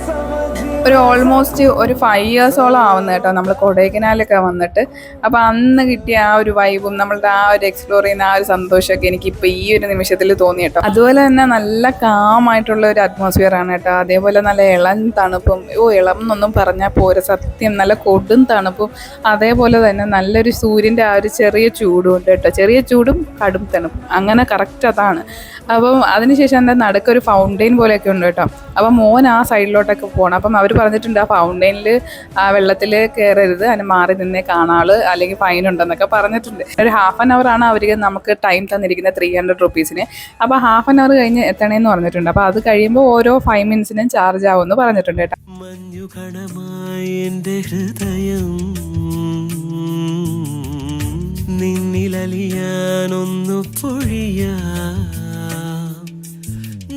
समझ. ഒരു ഓൾമോസ്റ്റ് ഒരു 5 ഇയേഴ്സോളം ആവുന്ന കേട്ടോ നമ്മൾ കൊടൈക്കനാലൊക്കെ വന്നിട്ട്. അപ്പോൾ അന്ന് കിട്ടിയ ആ ഒരു വൈബും നമ്മളുടെ ആ ഒരു എക്സ്പ്ലോർ ചെയ്യുന്ന ആ ഒരു സന്തോഷമൊക്കെ എനിക്കിപ്പോൾ ഈ ഒരു നിമിഷത്തിൽ തോന്നി കേട്ടോ. അതുപോലെ തന്നെ നല്ല കാമായിട്ടുള്ള ഒരു അറ്റ്മോസ്ഫിയർ ആണ് കേട്ടോ. അതേപോലെ നല്ല ഇളം തണുപ്പും, ഇളം എന്നൊന്നും പറഞ്ഞാൽ പോരാ, സത്യം നല്ല കൊടും തണുപ്പും. അതേപോലെ തന്നെ നല്ലൊരു സൂര്യൻ്റെ ആ ഒരു ചെറിയ ചൂടും ഉണ്ട് കേട്ടോ. ചെറിയ ചൂടും കടും തണുപ്പും, അങ്ങനെ കറക്റ്റ് അതാണ്. അപ്പം അതിനുശേഷം എൻ്റെ നടുക്കൊരു ഫൗണ്ടെയിൻ പോലെയൊക്കെ ഉണ്ട് കേട്ടോ. അപ്പം മോൻ ആ സൈഡിലോട്ടൊക്കെ പോകണം. അപ്പം അവർ പറഞ്ഞിട്ടുണ്ട് ആ ഫൗണ്ടെയിനിൽ ആ വെള്ളത്തിൽ കയറരുത്, അതിന് മാറി നിന്നേ കാണാള്, അല്ലെങ്കിൽ ഫൈൻ ഉണ്ടെന്നൊക്കെ പറഞ്ഞിട്ടുണ്ട്. ഒരു 1/2 hour ആണ് അവർ നമുക്ക് ടൈം തന്നിരിക്കുന്നത് 300 റുപ്പീസിന്. അപ്പോൾ 1/2 hour കഴിഞ്ഞ് എത്തണേന്ന് പറഞ്ഞിട്ടുണ്ട്. അപ്പോൾ അത് കഴിയുമ്പോൾ ഓരോ 5 മിനിറ്റ്സിനും ചാർജ് ആവുമെന്ന് പറഞ്ഞിട്ടുണ്ട് കേട്ടോ. നിന്നിലലിയാനൊന്നു പൊഴിയാ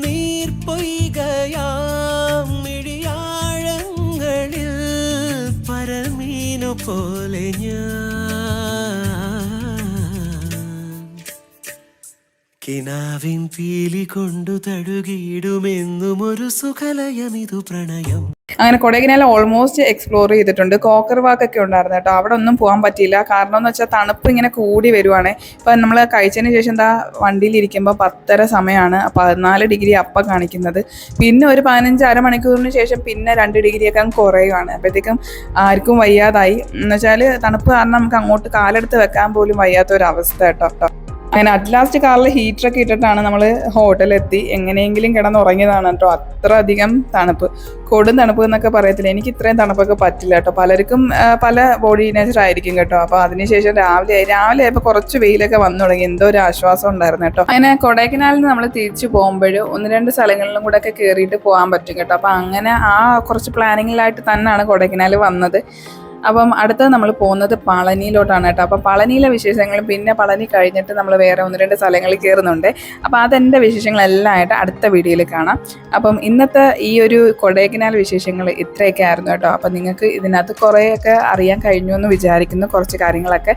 നീർ പൊയ്കയാം മിഴിയാഴങ്ങളിൽ പരമീനു പോലെ ഞാൻ കിനാവിൻ പീലി കൊണ്ടു തഴുകിയിടുമെന്നും ഒരു സുഖലയമിതു പ്രണയം. അങ്ങനെ കൊടൈക്കനാൽ ഓൾമോസ്റ്റ് എക്സ്പ്ലോർ ചെയ്തിട്ടുണ്ട്. കോക്കർ വാക്കൊക്കെ ഉണ്ടായിരുന്നു കേട്ടോ. അവിടെ ഒന്നും പോകാൻ പറ്റിയില്ല. കാരണം എന്ന് വെച്ചാൽ തണുപ്പ് ഇങ്ങനെ കൂടി വരുവാണ്. ഇപ്പം നമ്മൾ കഴിച്ചതിന് ശേഷം എന്താ വണ്ടിയിലിരിക്കുമ്പോൾ 10:30 സമയമാണ്. 14 ഡിഗ്രി അപ്പം കാണിക്കുന്നത്. പിന്നെ ഒരു 15 അരമണിക്കൂറിന് ശേഷം പിന്നെ 2 ഡിഗ്രിയൊക്കെ അങ്ങ് കുറയുവാണ്. അപ്പോഴത്തേക്കും ആർക്കും വയ്യാതായി. എന്ന് വെച്ചാൽ തണുപ്പ് കാരണം നമുക്ക് അങ്ങോട്ട് കാലെടുത്ത് വെക്കാൻ പോലും വയ്യാത്ത ഒരു അവസ്ഥ കേട്ടോ. അങ്ങനെ അറ്റ്ലാസ്റ്റ് കാറിൽ ഹീറ്ററൊക്കെ ഇട്ടിട്ടാണ് നമ്മൾ ഹോട്ടലെത്തി. എങ്ങനെയെങ്കിലും കിടന്നുറങ്ങിയതാണ് കേട്ടോ. അത്ര അധികം തണുപ്പ്, കൊടും തണുപ്പ് എന്നൊക്കെ പറയത്തില്ല. എനിക്ക് ഇത്രയും തണുപ്പൊക്കെ പറ്റില്ല കേട്ടോ. പലർക്കും പല ബോഡി നേച്ചർ ആയിരിക്കും കേട്ടോ. അപ്പോൾ അതിനുശേഷം രാവിലെ ആയപ്പോൾ കുറച്ച് വെയിലൊക്കെ വന്നു തുടങ്ങി. എന്തോ ഒരു ആശ്വാസം ഉണ്ടായിരുന്നു കേട്ടോ. അങ്ങനെ കൊടൈക്കനാലിൽ നിന്ന് നമ്മൾ തിരിച്ചു പോകുമ്പോൾ 1-2 സ്ഥലങ്ങളിലും കൂടെ ഒക്കെ കയറിയിട്ട് പോകാൻ പറ്റും കേട്ടോ. അപ്പോൾ അങ്ങനെ ആ കുറച്ച് പ്ലാനിങ്ങിലായിട്ട് തന്നെയാണ് കൊടൈക്കനാൽ വന്നത്. അപ്പം അടുത്തത് നമ്മൾ പോകുന്നത് പളനിയിലോട്ടാണ് കേട്ടോ. അപ്പം പളനിയിലെ വിശേഷങ്ങളും പിന്നെ പളനി കഴിഞ്ഞിട്ട് നമ്മൾ വേറെ 1-2 സ്ഥലങ്ങളിൽ കയറുന്നുണ്ട്. അപ്പോൾ അതെൻ്റെ വിശേഷങ്ങളെല്ലാം ആയിട്ട് അടുത്ത വീഡിയോയിൽ കാണാം. അപ്പം ഇന്നത്തെ ഈ ഒരു കൊടൈക്കനാൽ വിശേഷങ്ങൾ ഇത്രയൊക്കെ ആയിരുന്നു കേട്ടോ. അപ്പം നിങ്ങൾക്ക് ഇതിനകത്ത് കുറേയൊക്കെ അറിയാൻ കഴിഞ്ഞു എന്ന് വിചാരിക്കുന്നു, കുറച്ച് കാര്യങ്ങളൊക്കെ.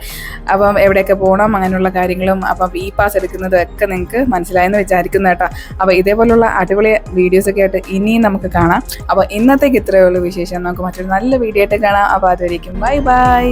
അപ്പം എവിടെയൊക്കെ പോകണം അങ്ങനെയുള്ള കാര്യങ്ങളും അപ്പം ഈ പാസ് എടുക്കുന്നതും ഒക്കെ നിങ്ങൾക്ക് മനസ്സിലായെന്ന് വിചാരിക്കുന്നു കേട്ടോ. അപ്പോൾ ഇതേപോലുള്ള അടിപൊളി വീഡിയോസൊക്കെ ആയിട്ട് ഇനിയും നമുക്ക് കാണാം. അപ്പോൾ ഇന്നത്തേക്ക് ഇത്രയേ ഉള്ളൂ വിശേഷം. നമുക്ക് മറ്റൊരു നല്ല വീഡിയോ ആയിട്ട് കാണാം. അപ്പോൾ അതുവരെ ബൈ ബൈ.